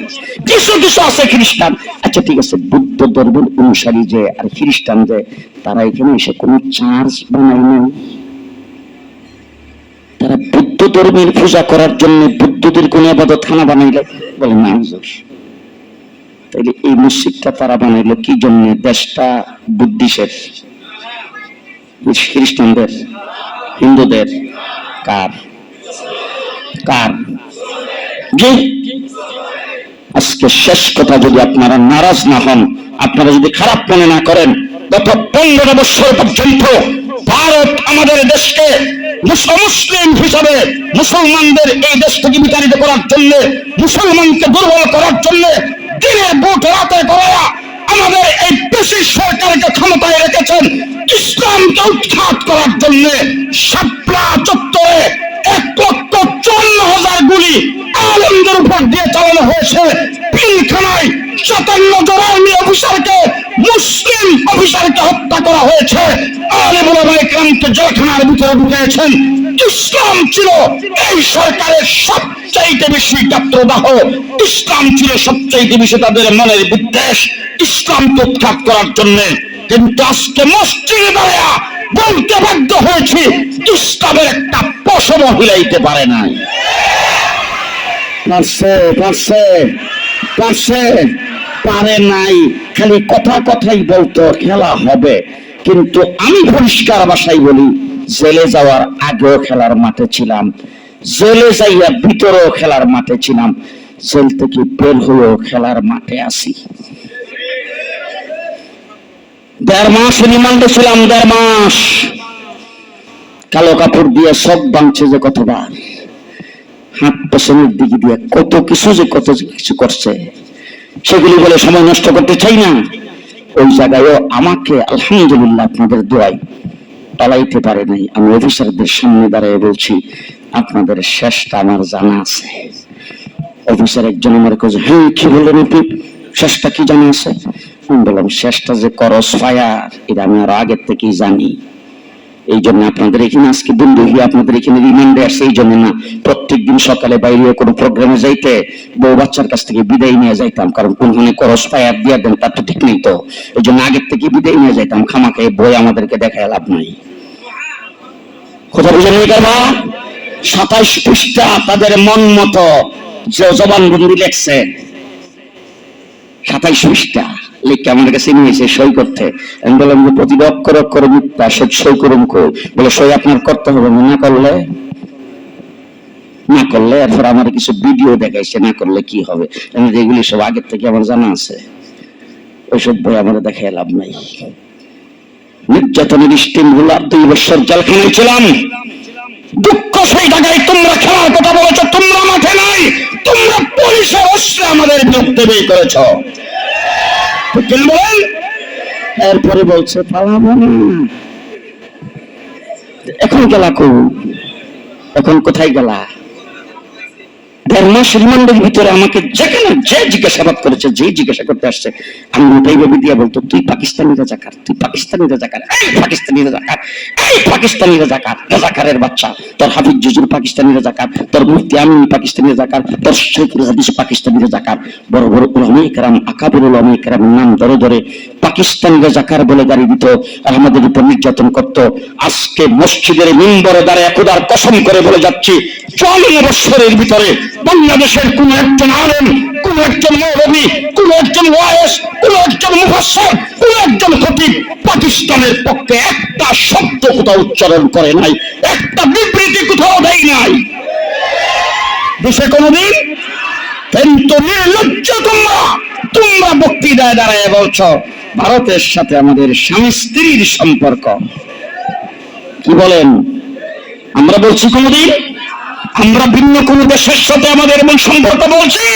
কিছু কিছু আছে খ্রিস্টান। আচ্ছা ঠিক আছে, বুদ্ধ ধর্মের অনুসারী যে আর খ্রিস্টান যে, তারা এখানে এসে কোনো চার্চ বানায় নাই। তারা বুদ্ধ ধর্মের পূজা করার জন্য বুদ্ধদের কোন ইবাদতখানা বানাইল? বলে না হুজুর। তাইলে এই মসজিদটা তারা বানাইলো কি জন্য? দেশটা বুদ্ধিস্টের, খ্রিস্টানদের, হিন্দুদের, কার? জি। আজকে শেষ কথা, যদি আপনারা নারাজ না হন, আপনারা যদি খারাপ মনে না করেন, গত 15 বছর পর্যন্ত ভারত আমাদের দেশকে মুসলিম হিসাবে মুসলমানদের এই দেশ থেকে বিতাড়িত করার জন্য, মুসলমানকে দুর্বল করার জন্য দিনে বুট রাতে করা আমাদের এই পেশি সরকারকে ক্ষমতায় রেখেছেন। ইসলামকে উৎখাত করার জন্য শাপলা চত্বরে 1,54,000 গুলি আলেমদের উপর দিয়ে চালানো হয়েছে। পিলখানায় 57 জন আর্মি অফিসারকে, মুসলিম অফিসারকে হত্যা করা হয়েছে। আলেম ওলামা ইকরামকে জেলখানার ভিতরে ঢুকিয়েছেন। ইসলাম ছিল এই সরকারের সবচাইতে বেশি গাত্রদাহ, ইসলাম ছিল সবচাইতে বেশি তাদের মনের বিদ্বেষ, ইসলামকে উৎখাত করার জন্য। কিন্তু আজকে মসজিদে দাঁড়িয়ে বলতে বাধ্য হয়েছি, ইসলামের একটা পশম হিলাইতে পারে নাই। পারে নাই, খালি কথাই বলতো খেলা হবে। কিন্তু আমি পরিষ্কার ভাষায় বলি, জেলে যাওয়ার আগেও খেলার মাঠে ছিলাম, জেলে যাইয়া ভিতরেও খেলার মাঠে ছিলাম, জেল থেকে বের হয়েও খেলার মাঠে আসি। 1.5 মাস রিমান্ডে ছিলাম, 1.5 মাস। কালো কাপড় দিয়ে সব বাংছে যে কতবার, হাত পেছনের দিকে দিয়ে কত কিছু করছে, সেগুলি বলে সময় নষ্ট করতে চাই না। ওই জায়গায়ও আমাকে আলহামদুলিল্লাহ আপনাদের দোয়ায় পালাইতে পারে নাই। আমি অফিসারদের সামনে দাঁড়িয়ে বলছি, আপনাদের শেষটা আমার জানা আছে। অফিসার একজন আমার কাছে, হ্যাঁ কি বললেন আপনি, শেষটা কি জানা আছে? আমি বললাম, শেষটা যে ক্রস ফায়ার, এটা আমি আরো আগের থেকেই জানি। এই জন্য আপনাদের এখানে আজকে বন্ধু হয়ে আপনাদের এখানে রিমান্ডে আসছে, এই জন্য না। প্রত্যেকদিন সকালে বাইরে কোনো প্রোগ্রামে যাইতে বউ বাচ্চার কাছ থেকে বিদায় নিয়ে যাইতাম, কারণ কোনখানে ক্রস ফায়ার দিয়ে দেন তার তো ঠিক নেই তো। এই জন্য আগের থেকে বিদায় নিয়ে যাইতাম, খামাখে বই আমাদেরকে দেখায় লাভ নাই। কথা বুঝেন? 27 পৃষ্ঠা তাদের মন মতো যে জবানবন্দি লেখছে, 27 পৃষ্ঠা লিখে আমার কাছে নিয়েছে সই করতে। আমি বললাম যে প্রতিটা অক্ষর মিথ্যা, সই করুন কই? বলে সই আপনার করতে হবে, না করলে এরপর আমার কিছু ভিডিও দেখাইছে, না করলে কি হবে। এগুলি সব আগের থেকে আমার জানা আছে, ওইসব বই আমার দেখায় লাভ নাই। নির্যাতনের স্টিম গুলো 2 বছর জেলখানায় ছিলাম। দুঃখ সেই জায়গায় তোমরা খেলার কথা বলেছ, তোমরা মাঠে নাই, তোমরা পুলিশের অস্ত্রে আমাদের বিরুদ্ধে বের করেছ। এরপরে বলছে পালাবো না। এখন গেলা কো? এখন কোথায় গেলা? 1.5 মাস রিমান্ডের ভিতরে আমাকে যেখানে যে জিজ্ঞাসাবাদ করেছে, যে জিজ্ঞাসা করতে আসছে, আমি ওটাই ভাবি দিয়া বলতো, তুই পাকিস্তানি রাজাকার, তুই পাকিস্তানি রাজাকার, এই পাকিস্তানি রাজাকার, এই পাকিস্তানি রাজাকার, রাজাকারের বাচ্চা। তোর হাফিজ জুজুর পাকিস্তানি রাজাকার, তোর মুফতি আমিন পাকিস্তানি রাজাকার, তোর শেখুল হাদিস পাকিস্তানি রাজাকার। বড় বড় উলামায়ে কেরাম, আকাবির উলামায়ে কেরামের নাম ধরে ধরে পাকিস্তানি রাজাকার বলে গাড়ি দিত, আর আমাদের উপর নির্যাতন করত। আজকে মসজিদের মিম্বরে দাঁড়িয়ে খোদার কসম করে বলে যাচ্ছি, 40 বছরের ভিতরে বাংলাদেশের কোন একজন আলেম, কোন একজন মৌলবী, কোন একজন ওয়াইস, কোন একজন মুফাসসির, কোন একজন খতিব পাকিস্তানের পক্ষে একটা শব্দ কোথাও উচ্চারণ করে নাই, একটা বিবৃতি কোথাও দেয় নাই দেশে কোনদিন। কিন্তু নির্লজ্জ তোমরা বক্তৃতায় দাঁড়ায় বলছো ভারতের সাথে আমাদের স্বামী স্ত্রীর সম্পর্ক। কি বলেন? আমরা বলছি কোনদিন? আমরা ভিন্ন কোন দেশের সাথে আমাদের এমন সম্পর্ক বলছি?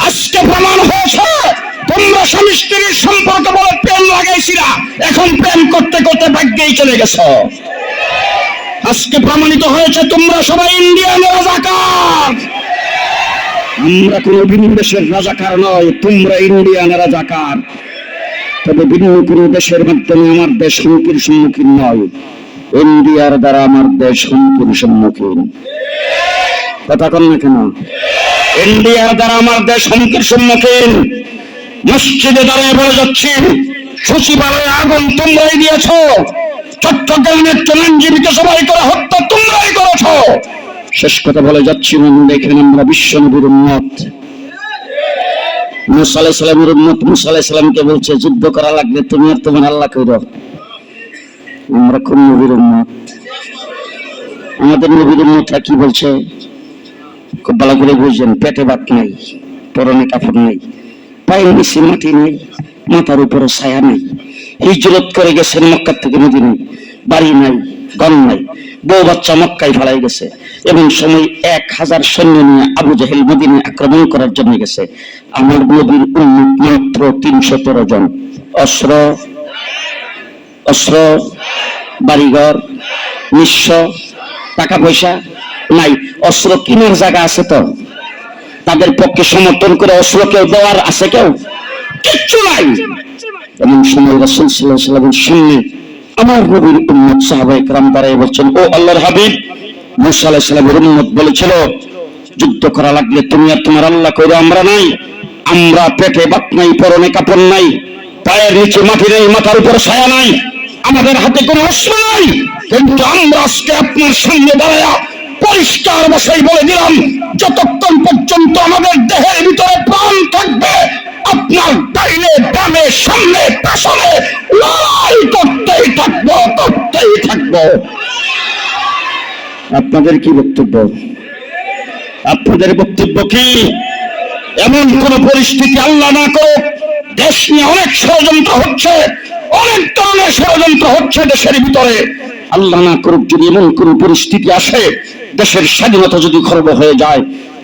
আজকে প্রমাণ হয়েছে তোমরা স্বামী স্ত্রীর সম্পর্ক বলে প্রেম লাগাইছিলা, এখন প্রেম করতে করতে ভাগ্যেই চলে গেছো। আজকে প্রমাণিত হয়েছে তোমরা সবাই ইন্ডিয়ান রাজাকার। আমরা কোন ভিন্ন দেশের রাজাকার নয়, তোমরা ইন্ডিয়ান রাজাকার। তবে ভিন্ন কোন দেশের মাধ্যমে আমার দেশ হুমকির সম্মুখীন নয়, ইন্ডিয়ার দ্বারা আমার দেশ হুমকির সম্মুখীন। কথা কন না কেন? ইন্ডিয়ার দ্বারা আমার দেশ হুমকির সম্মুখীন। মসজিদে দাঁড়িয়ে বলে যাচ্ছি, সচিবালয়ে আগুন তোমরাই দিয়েছ, চট্টগ্রামের আইনজীবীকে সবাই করে হত্যা তোমরাই করেছ। শেষ কথা বলে যাচ্ছি, মন দেখেন, আমরা বিশ্বনবীর উম্মত, মুসা আলাইহিস সালামের উম্মত। মুসা আলাইহিস সালামকে বলছে যুদ্ধ করা লাগলে তুমি আর তোমার আল্লাহ কইরো। আমরা কোন নবীর উম্মত? আমাদের নবীর উম্মতরা কি বলছে খুব ভালো করে বুঝছেন। পেটে ভাত নাই, পরনে কাপড় নাই, পায়ের নিচে মাটি নাই, মাথার উপরে ছায়া নাই, হিজরত করে গেছেন মক্কা থেকে মদিনায়, বাড়ি নাই, ঘর নাই, বউ বাচ্চা মক্কায় ফেলাই গেছে। এবং সময় 1000 সৈন্য নিয়ে আবু জাহেল মদিনায় আক্রমণ করার জন্য গেছে। আমার নবীর উম্মত মাত্র 313 জন। অস্ত্র, বাড়িঘর, নিঃস্ব, টাকা পয়সা নাই, অস্ত্র কিনার জায়গা আছে তো? তাদের পক্ষে সমর্থন করে অস্ত্র কেউ দেওয়ার আছে? কেউ কিচ্ছু নাই। এমন সময় রাসূল সাল্লাল্লাহু আলাইহি ওয়াসাল্লামের সামনে আমার নবীর উম্মত সাহাবায়ে কেরাম দাঁড়িয়ে বলছেন, ও আল্লাহর হাবিব, মুসা আলাইহিস সালামের উম্মত বলেছিল যুদ্ধ করা লাগলে তুমি আর তোমার আল্লাহ কইরো, আমরা নাই। আমরা পেটে ভাত নাই, পরনে কাপড় নাই, পায়ের নিচে মাটি নেই, মাথার উপর ছায়া নাই, আমাদের হাতে কোনো অস্ত্র নাই। কিন্তু আমরা আজকে আপনার সামনে দাঁড়ায়া পরিষ্কার ভাষায় বলে দিলাম, যতক্ষণ পর্যন্ত আমাদের দেহের ভিতরে প্রাণ থাকবে আপনার ডাইনে বামে সামনে পেছনে লড়াই করতেই থাকবো, করতেই থাকবো। আপনাদের কি বক্তব্য? আপনাদের বক্তব্য কি? এমন কোন পরিস্থিতি আল্লাহ না করুক, দেশ নিয়ে অনেক ষড়যন্ত্র হচ্ছে, অনেক ধরনের ষড়যন্ত্র হচ্ছে দেশের ভিতরে। আল্লাহ না করুক যদি এমন কোন পরিস্থিতি আসে, দেশের স্বাধীনতা যদি খর্ব হয়ে যায়,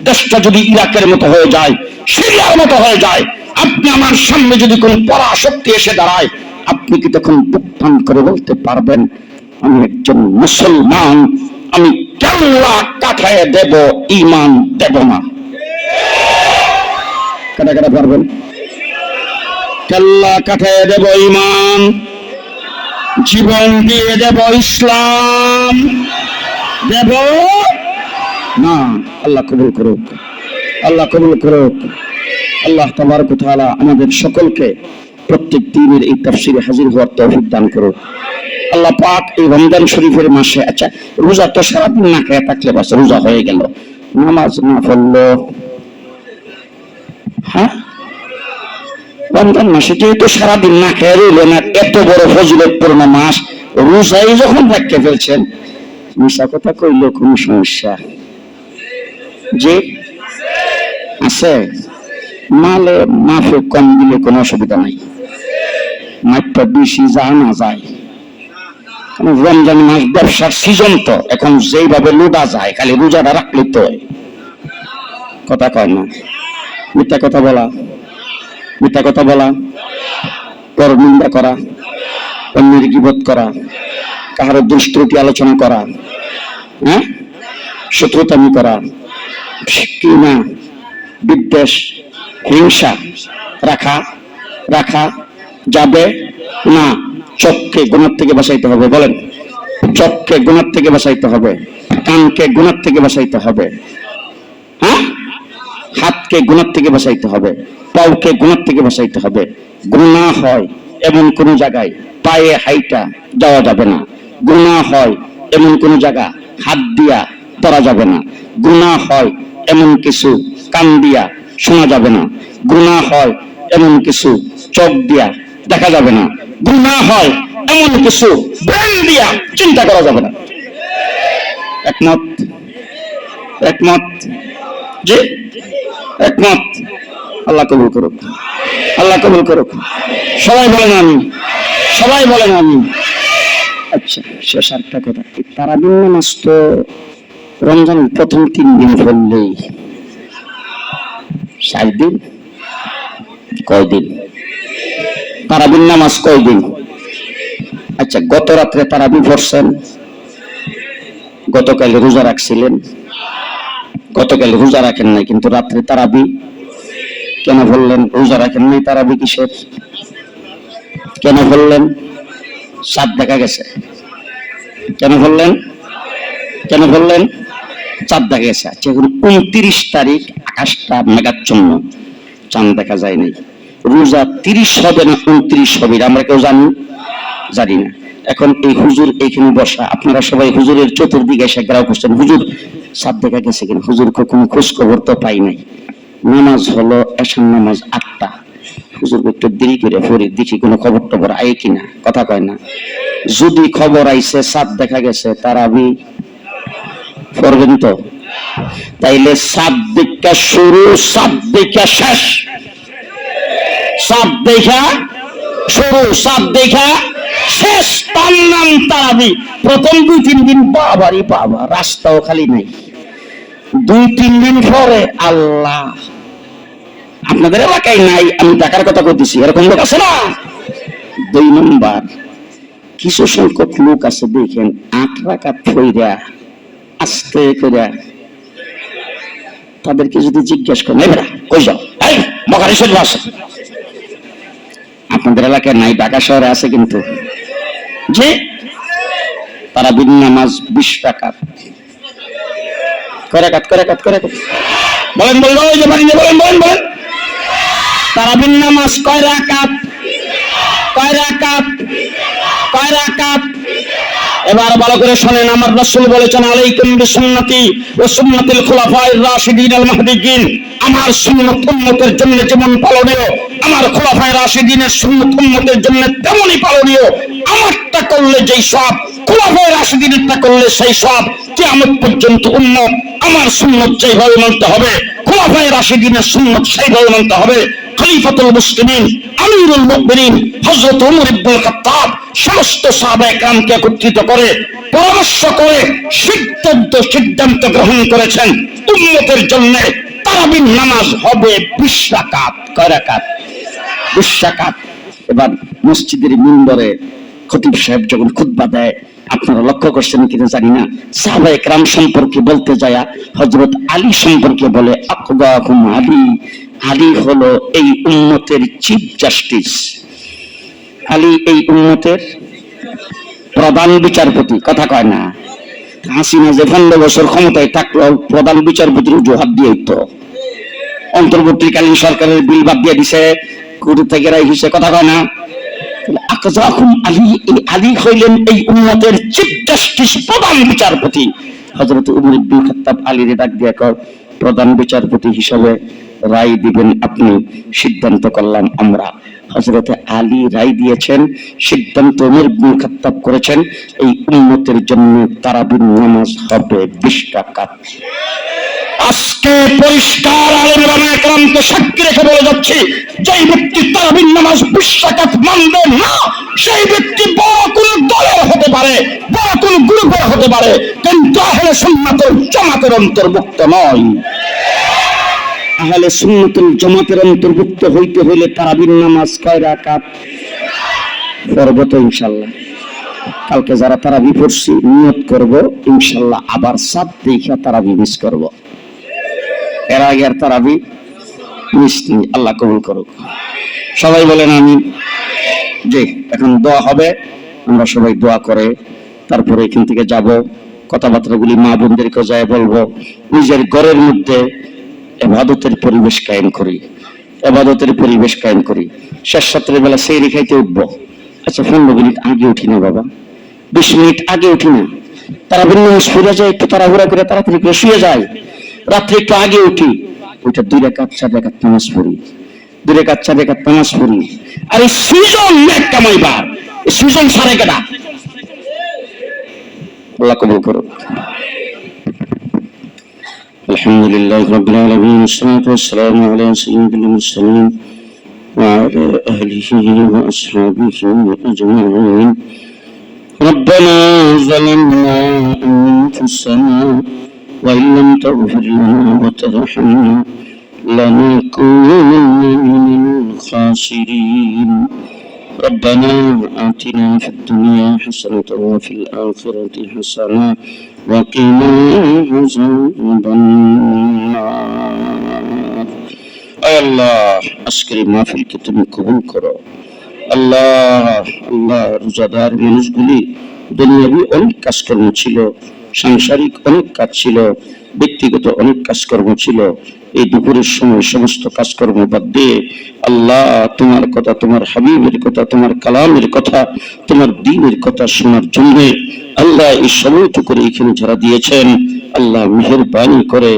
দেশটা যদি ইরাকের মতো হয়ে যায়, সিরিয়ার মতো হয়ে যায়, আপনি আমার সামনে যদি কোন পরাশক্তি এসে দাঁড়ায়, আপনি কি তখন বুক টান করে বলতে পারবেন আমি একজন মুসলমান, আমি কেল্লা কাটায় দেব, ঈমান দেব না? কাটা কাটা পারবেন? কেল্লা কাটায় দেব ঈমান, জীবন দিয়ে দেব ইসলাম দেব না। আল্লাহ কবুল করুক, আল্লাহ কবুল করুক। আল্লাহ তাবারক ওয়া তাআলা আমাদের সকলকে প্রত্যেক দিনের এই তাফসীরে হাজির হওয়ার তৌফিক দান করুক। আল্লাহ পাক এই রমজান শরীফের মাসে, আচ্ছা রোজা তো সারাদিন না খেয়ে থাকলে বাস রোজা হয়ে গেল, নামাজ না পড়লো, হ্যাঁ রমজান মাসে যেহেতু সারাদিন না খেয়ে রইলেন, আর এত বড় ফজিলতপূর্ণ মাস, রোজাই যখন রাখতে ফেলছেন, মিশা কথা কইল কোন সমস্যা যে আছে? মালে মাফে কম দিলে কোনো অসুবিধা নাই, মাত্রা বেশি যায় না যায়। রমজান মাস ব্যবসার সিজন তো, এখন যেইভাবে লুটা যায়, খালি রোজাটা রাখলে তো কথা কয় না। মিথ্যা কথা বলা, মিথ্যা কথা বলা, পর নিন্দা করা, অন্যের গীবত করা, কাহারো দুষ্ত্রুটি আলোচনা করা, হ্যাঁ শত্রুতামি করা, কি না বিদ্বেষ, হিংসা রাখা রাখা যাবে না। চোখকে গুনাহ থেকে বাঁচাইতে হবে, বলেন চোখকে গুনাহ থেকে বাঁচাইতে হবে, কানকে গুনাহ থেকে বাঁচাইতে হবে, হ্যাঁ হাতকে গুনাহ থেকে বাঁচাইতে হবে, পাউকে গুনাহ থেকে বাঁচাইতে হবে। গুনাহ হয় এমন কোন জায়গায় পায়ে হাইটা যাওয়া যাবে না, গুনাহ হয় এমন কোন জায়গা হাত দিয়া ধরা যাবে না, গুনাহ হয় এমন কিছু কান দিয়া শোনা যাবে না, গুনাহ হয় এমন কিছু চোখ দিয়া দেখা যাবে না, গুনাহ হয় এমন কিছু ব্রেন দিয়া চিন্তা করা যাবে না। একমত? একমত? জি একমত। আল্লাহ কবুল করুক, আল্লাহ কবুল করুক। সবাই বলেন আমি, সবাই বলেন আমি। আচ্ছা, শেষ একটা কথা, তারাবির নামাজ তো রমজান প্রথম 3 দিন পড়লেই 4 দিন, কয়দিন? তারাবির নামাজ কয়দিন? আচ্ছা, গত রাত্রে তারাবি পড়ছেন, গতকাল রোজা রাখছিলেন, গতকাল রোজা রাখেন নাই কিন্তু রাত্রে তারাবি কেন বললেন? রোজা রাখেন নাই, তারাবি কিসের? কেন বললেন? চাঁদ দেখা গেছে। কেন বললেন? কেন বললেন? চাঁদ দেখা গেছে। আচ্ছা, এখন 29 তারিখ আকাশটা মেঘাচ্ছন্ন, চাঁদ দেখা যায় নাই। রোজা 30 হবে না 29 হবে আমরা কেউ জানি? জানি না। এখন এই হুজুর এইখানে বসা, আপনারা সবাই হুজুরের চতুর্দিকে এসে ঘেরাও করছেন, হুজুর চাঁদ দেখা গেছে কিনা? হুজুর কোনো খোঁজ খবর তো পাই নাই। নামাজ হলো এশার নামাজ 8টা, হুজুর একটু দেরি করে পড়ি, দেখি কোনো খবর টবর আয় কিনা, কথা কয় না। যদি খবর আইছে চাঁদ দেখা গেছে, তারাবি পড়বেন তো? তাইলে চাঁদ দেখা শুরু, চাঁদ দেখা শেষ, চাঁদ দেখা শুরু, চাঁদ দেখা শেষ, তার নাম তারাবি। প্রথম 2-3 দিন বাবারই বাবা, রাস্তাও খালি নাই। 2-3 দিন পরে আল্লাহ, আপনাদের এলাকায় নাই, আমি ঢাকার কথা বলতেছি, এরকম লোক আছে না? 2 নম্বর, কিছু সংখ্যক লোক আছে দেখেন 8 রাকাত পড়া আস্তে করে, তাদেরকে যদি জিজ্ঞেস করেন এবারে কই যাও, এই বখারি শরীফ আছে, আপনাদের এলাকায় নাই, ঢাকা শহরে আছে কিন্তু, যে তারাবির নামাজ 20 রাকাত, কয় রাকাত? বলেন বলেন, ওই যে বলেন বলেন বলেন, তারাবির নামাজ কয় রাকাত? কয় রাকাত? কয় রাকাত? এবার ভালো করে শুনেন, আমার রাসূল বলেছেন, আলাইকুম বিসুন্নতি ওয়া সুন্নাতিল খুলাফায়ে রাশিদিন আল মাহদিয়িন। আমার সুন্নাত উম্মতের জন্য যেমন পালনীয়, আমার খুলাফায়ে রাশিদিনের সুন্নাত উম্মতের জন্য তেমনই পালনীয়। আমারটা করলে যেই সব, খুলাফায়ে রাশিদিনেরটা করলে সেই সব। কিয়ামত পর্যন্ত উম্মত আমার সুন্নাত যেভাবে মানতে হবে, খুলাফায়ে রাশিদিনের সুন্নাত সেইভাবে মানতে হবে। খলিফাতুল মুসলিমিন আমিরুল মুমিনিন হযরত ওমর ইবনে খাত্তাব সমস্ত সাহাবায়ে কেরামকে একত্রিত করে পরামর্শ করে সিদ্ধান্ত গ্রহণ করেছেন, উম্মতের জন্য তারাবির নামাজ হবে 20 রাকাত। কয় রাকাত? 20 রাকাত। এবার মসজিদের মিম্বরে খতিব সাহেব যখন খুতবা দেয়, আপনারা লক্ষ্য করছেন কিনা জানি না, সাহাবায়ে কেরাম সম্পর্কে বলতে যায় হযরত আলী সম্পর্কে বলে, আকদাহুম আলী, আলী হলো এই উম্মতের চিফ জাস্টিস, আলী এই উম্মতের প্রধান বিচারপতি। কথা কয় না? হাসিনা যে 15 বছর ক্ষমতায় থাকলো, প্রধান বিচারপতির জোহার দিয়ে তো অন্তর্বর্তীকালীন সরকারের বিল বাদ দিয়ে দিছে, কোর্ট থেকে রায় দিছে। কথা কয় না? আকদাহুম আলী, এই আলী হইলেন এই উম্মতের চিফ জাস্টিস, প্রধান বিচারপতি। হযরত ওমর ইবনে খাত্তাব আলীর ডাক দিয়ে কয়, প্রধান বিচারপতি হিসাবে রায় দিবেন আপনি, সিদ্ধান্ত করলাম আমরা। হযরতে আলী রায় দিয়েছেন, সিদ্ধান্ত ওমর ইবনে খাত্তাব করেছেন, এই উম্মতের জন্য তারাবির নামাজ হবে 20 রাকাত। আজকে পরিষ্কার আলেমে কেরামকে সাক্ষী রেখে বলে যাচ্ছি, যেই ব্যক্তি তারাবির নামাজ 20 রাকাত মানবে না, সেই ব্যক্তি বড় কোন দলের হতে পারে, বড় কোন গ্রুপের হতে পারে, কিন্তু আহলে সুন্নাতুল জামাতের অন্তর্ভুক্ত নয়। আহলে সুন্নাতুল জামাতের অন্তর্ভুক্ত হইতে হইলে তারাবির নামাজ কয় রাকাত পড়ব তো ইনশাআল্লাহ। কালকে যারা তারাবি পড়ছি নিয়ত করব ইনশাআল্লাহ আবার সাত দেখা তারাবি মিস করব, এর আগে আর তারাবি মিস নেই। আল্লাহ কবুল করুক, সবাই বলেন আমিন। জি, এখন দোয়া হবে, আমরা সবাই দোয়া করে তারপরে এখান থেকে যাব, কথাবার্তাগুলি মা বোনদেরকে যায় বলবো। নিজের ঘরের মধ্যে ইবাদতের পরিবেশ কায়েম করি, ইবাদতের পরিবেশ কায়েম করি। শেষ রাত্রের বেলা সেহরি খাইতে উঠবো, আচ্ছা 15 মিনিট আগে উঠি না বাবা, 20 মিনিট আগে উঠি না, তারাবির নামাজ পড়ে যায়, একটু তাড়াহুড়া করে তাড়াতাড়ি করে শুয়ে যায়, রাত্রে একটু আগে উঠি, ওইটা 2 রাকাত 4 রাকাত নামাজ পড়ি, 2 রেখাত 4 রেখাত নামাজ পড়ি। আর এই সৃজন নেক কামাইবার, এই সৃজন সারে কেডা? আল্লাহ কবুল করুন। আলহামদুলিল্লাহ রাব্বিল আলামিন, والصلاة والسلام على سيد المرسلين وعلى آله وأصحابه أجمعين. ربنا ظلمنا أنفسنا وإن لم تغفر لنا وترحمنا لنكونن من الخاسرين. ربنا آتنا في الدنيا حسنة وفي الآخرة حسنة وقنا عذاب النار. আল্লাহ আজকের এই মাহফিলকে তুমি কবুল করো। আল্লাহ আল্লাহ রোজাদার মানুষগুলি দুনিয়াবি অনেক কাজকর্ম ছিল, সাংসারিক অনেক কাজ ছিল, ব্যক্তিগত অনেক কাজকর্ম ছিল। এই দুপুরের সময় সমস্ত কাজকর্ম বাদ দিয়ে আল্লাহ তোমার কথা, তোমার হাবিবের কথা, তোমার কালামের কথা, তোমার দ্বীনের কথা শোনার জন্য আল্লাহ এই সময়টুকু এখানে যারা দিয়েছেন, আল্লাহ মেহেরবানি করে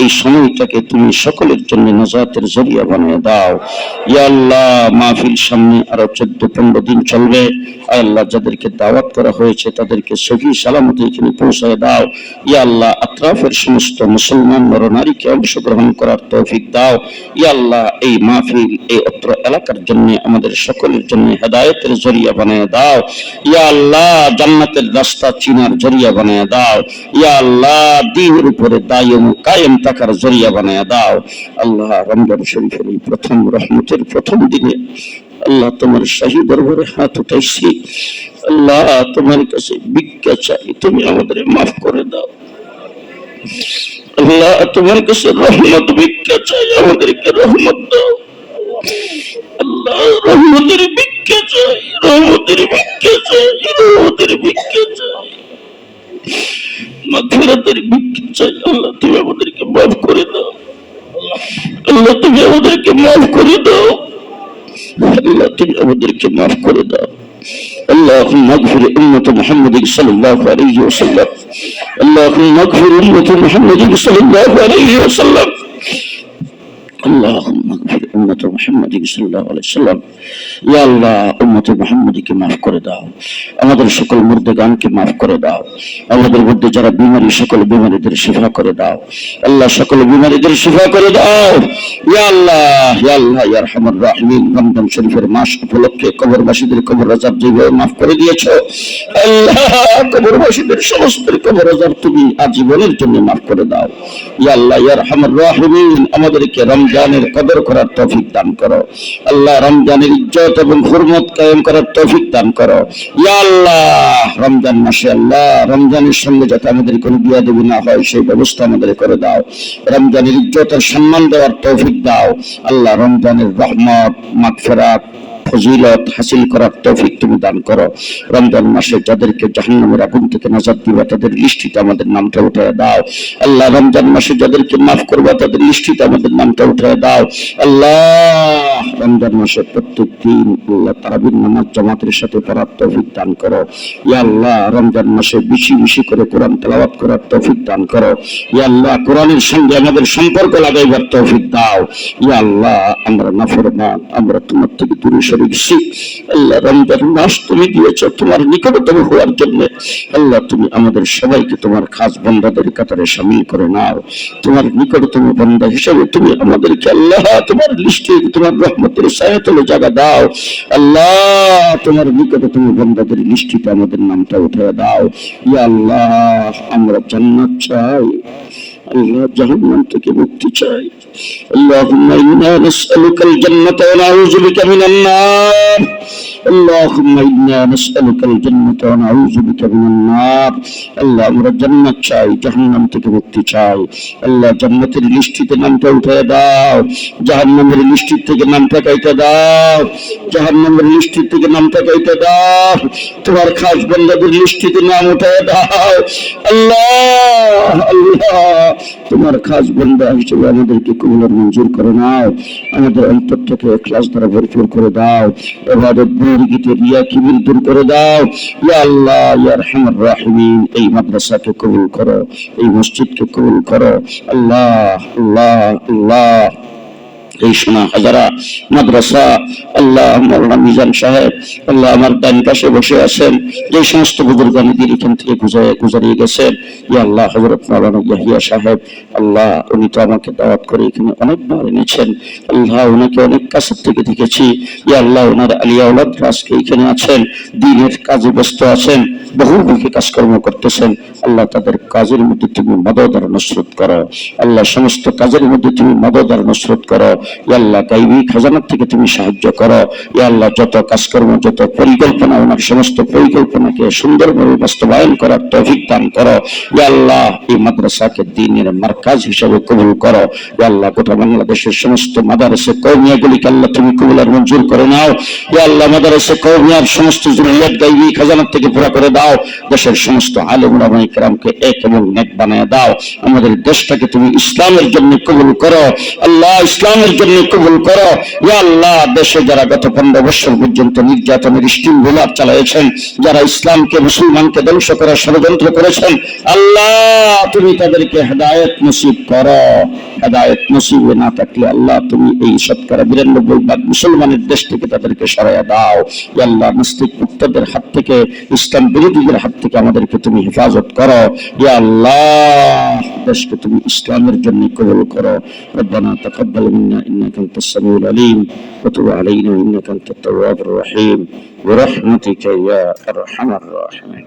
এই সময়টাকে তুমি সকলের জন্য নাজাতের জরিয়া বানিয়ে দাও। ইয়া আল্লাহ মাহফিল সামনে আরো 14-15 দিন চলবে। আল্লাহ যাদেরকে দাওয়াত করা হয়েছে তাদেরকে সহি সালামতে এখানে পৌঁছায় দাও। ইয়া আল্লাহ আত্রাফের সমস্ত মুসলমান নরনারীকে অংশগ্রহণ করার তৌফিক দাও। ইয়া আল্লাহ এই মাহফিল এই অত্র এলাকার জন্য আমাদের সকলের জন্য হেদায়েতের জরিয়া বানিয়ে দাও। ইয়া আল্লাহ জান্নাতের রাস্তা চিনার জরিয়া বানিয়ে দাও। ইয়া আল্লাহ দ্বীনের উপরে দায়ম কায়েম থাকার জরিয়া বানিয়ে দাও। আল্লাহ রমজান শরীফের এই প্রথম রহমতের প্রথম দিনে আল্লাহ তোমার শাহী দরবারে হাত উঠাইছি। আল্লাহ তোমার কাছে ভিক্ষা চাই, তুমি আমাদের মাফ করে দাও। আল্লাহ তোমার কাছে রহমত ভিক্ষা চাই, আমাদেরকে রহমত দাও। আল্লাহ রহমতের ভিক্ষা চাই, রহমতের ভিক্ষা চাই, রহমতের ভিক্ষা চাই, মাগফিরাতের ভিক্ষা চাই। আল্লাহ তুমি আমাদেরকে মাফ করে দাও। আল্লাহ তুমি আমাদেরকে মাফ করে দাও। আল্লাহ তুমি আমাদেরকে মাফ করে দাও। اللهم اغفر أمة محمد صلى الله عليه وسلم. اللهم اغفر أمة محمد صلى الله عليه وسلم. اللهم اغفر أمة محمد صلى الله عليه وسلم. ইয়া আল্লাহ উম্মত মুহাম্মাদীকে মাফ করে দাও, আমাদের সকল মুর্দাগানকে মাফ করে দাও, আমাদের মধ্যে যারা বিমারী সকল বিমারীদের শিফা করে দাও। আল্লাহ সকল বিমারীদের শিফা করে দাও। ইয়া আল্লাহ ইয়া আল্লাহ ইয়া আরহামার রাহিমিন, রমজান শরীফের মাস উপলক্ষে কবরবাসীদের কবর আযাব যেভাবে মাফ করে দিয়েছো, আল্লাহ কবরবাসীদের সমস্ত কবর আযাব তুমি আজীবনের জন্য মাফ করে দাও। ইয়া আল্লাহ ইয়া আরহামার রাহিমিন, আমাদেরকে রমজানের কদর করার তৌফিক দান করো। আল্লাহ রমজানের ইজ্জত এবং হুরমত কায়েম করার তৌফিক দান করো। ইয়া আল্লাহ রমজান মাসে আল্লাহ রমজানের সঙ্গে যাতে আমাদের কোনো বিয়াদবি না হয় সেই ব্যবস্থা আমাদের করে দাও। রমজানের ইজ্জত আর সম্মান দেওয়ার তৌফিক দাও। আল্লাহ রমজানের রহমত মাগফিরাত ফজিলত হাসিল করার তৌফিক তুমি দান করো। রমজান মাসে যাদেরকে জাহান্নামের আগুন থেকে নাজাত দিবা তাদের লিস্টিতে আমাদের নামটা উঠায় দাও। আল্লাহ রমজান মাসে যাদেরকে মাফ করবা তাদের লিস্টিতে আমাদের নামটা উঠায় দাও। আল্লাহ রমজান মাসে প্রত্যেক দিন আল্লাহ তারাবির নামাজ জামাতের সাথে পড়ার তৌফিক দান করো। ইয়া আল্লাহ রমজান মাসে বেশি বেশি করে কোরআন তেলাওয়াত করার তৌফিক দান করো। ইয়া আল্লাহ কোরআনের সঙ্গে আমাদের সম্পর্ক লাগাইবার তৌফিক দাও। ইয়া আল্লাহ আমরা নাফরমান, আমরা তোমার থেকে দূরে সরে গেছি। আল্লাহ রমজান মাস তুমি দিয়েছ তোমার নিকটতম হওয়ার জন্য। আল্লাহ তুমি আমাদের সবাইকে তোমার খাস বান্দাদের কাতারে শামিল করে নাও। তোমার নিকটতম বান্দা হিসেবে তুমি আমাদেরকে আল্লাহ তোমার লিস্টে তোমার রহমতের ছায়াতলে জায়গা দাও। আল্লাহ তোমার নিকটতম বান্দাদের লিস্টিতে আমাদের নামটা উঠে দাও। ইয়া আল্লাহ আমরা জান্নাত চাই, আল্লাহ জাহান্নাম থেকে মুক্তি চাই। আল্লাহুম্মা ইন্না নাসআলুকাল জান্নাতা ওয়া নাউযু বিকা মিনান নার। আল্লাহুম্মা ইন্না নাসআলুকাল জান্নাতা ওয়া নাউযু বিকা মিনান নার। আল্লাহ আমরা জান্নাত চাই, জাহান্নাম থেকে মুক্তি চাই। আল্লাহ জান্নাতের লিস্টিতে নামটা উঠায় দাও, জাহান্নামের লিস্টি থেকে নামটা কাইটা দাও, জাহান্নামের লিস্টি থেকে নামটা কাইটা দাও। তোমার খাস বান্দাদের লিস্টিতে নাম উঠায় দাও। আল্লাহ আল্লাহ তোমার খাস বান্দা হিসেবে আমাদেরকে কবুল মঞ্জুর করে নাও। আমাদের অন্তর থেকে ইখলাস দ্বারা ভরপুর করে দাও। ইবাদত বরগিতে রিয়া কিবির দূর করে দাও। ইয়া আল্লাহ ইয়া আরহামার রাহিমিন, এই মাদ্রাসাকে কবুল করো, এই মসজিদকে কবুল করো। আল্লাহ আল্লাহ আল্লাহ এই সোনা হাজারা মাদ্রাসা, আল্লাহ মাওলানা মিজান সাহেব, আল্লাহ আমার ডান পাশে বসে আছেন, যে সমস্ত বুজুর্গানীদের এখান থেকে গুজারিয়ে গেছেন, ইয়া আল্লাহ হযরত মাওলানা ইয়াহিয়া সাহেব, আল্লাহ উনি তো আমাকে দাওয়াত করে এখানে অনেকবার এনেছেন, আল্লাহ ওনাকে অনেক কাছের থেকে দেখেছি, ইয়া আল্লাহ ওনার আলিয়া ওলাদরা আজকে এখানে আছেন, দ্বীনের কাজে ব্যস্ত আছেন, বহুমুখী কাজকর্ম করতেছেন, আল্লাহ তাদের কাজের মধ্যে তুমি মদদ আর নসরত করো, আল্লাহ সমস্ত কাজের মধ্যে তুমি মদদ আর নসরত করো, ইয়া আল্লাহ গায়বী খাজানা থেকে তুমি সাহায্য করো, ইয়া আল্লাহ যত কাজকর্ম যত পরিকল্পনা ওনার সমস্ত পরিকল্পনাকে সুন্দরভাবে বাস্তবায়ন করার তৌফিক দান করো, ইয়া আল্লাহ এই মাদ্রাসাকে দ্বীনের মারকাজ হিসেবে কবুল করো, ইয়া আল্লাহ গোটা বাংলাদেশের সমস্ত মাদ্রাসা কওমিয়াগুলিকে আল্লাহ তুমি কবুল আর মঞ্জুর করে নাও, ইয়া আল্লাহ মাদ্রাসা কওমিয়ার সমস্ত জরুরিয়াত গায়বী খাজানা থেকে পুরা করে দাও, দেশের সমস্ত আলেম উলামা ইকরামকে এক এবং নেক বানায় দাও, আমাদের দেশটাকে তুমি ইসলামের জন্য কবুল করো, আল্লাহ ইসলামের জন্য কবুল করো, ইয়া আল্লাহ দেশে যারা গত 15 বছর পর্যন্ত নির্যাতনের স্টিম রোলার চালাইছেন, যারা ইসলামকে মুসলমানকে ধ্বংস করার ষড়যন্ত্র করেছেন, আল্লাহ তুমি তাদেরকে হেদায়েত নসিব করো, হেদায়েত নসিবে না থাকলে আল্লাহ তুমি এই 92% মুসলমানের দেশ থেকে তাদেরকে সরাইয়া দাও, ইয়া আল্লাহ নাস্তিক মুক্তদের হাত থেকে, ইসলাম বিরোধীদের হাত থেকে আমাদেরকে তুমি হেফাজত করো, ইয়া আল্লাহ দেশকে তুমি ইসলামের জন্য কবুল করো, রব্বানা তাকাব্বাল মিন্না ইন্নাকা আনতাস সামিউল আলিম ওয়া তুব আলাইনা ইন্নাকা আনতাত তাওয়াবুর রহিম برحمتك يا أرحم الراحمين.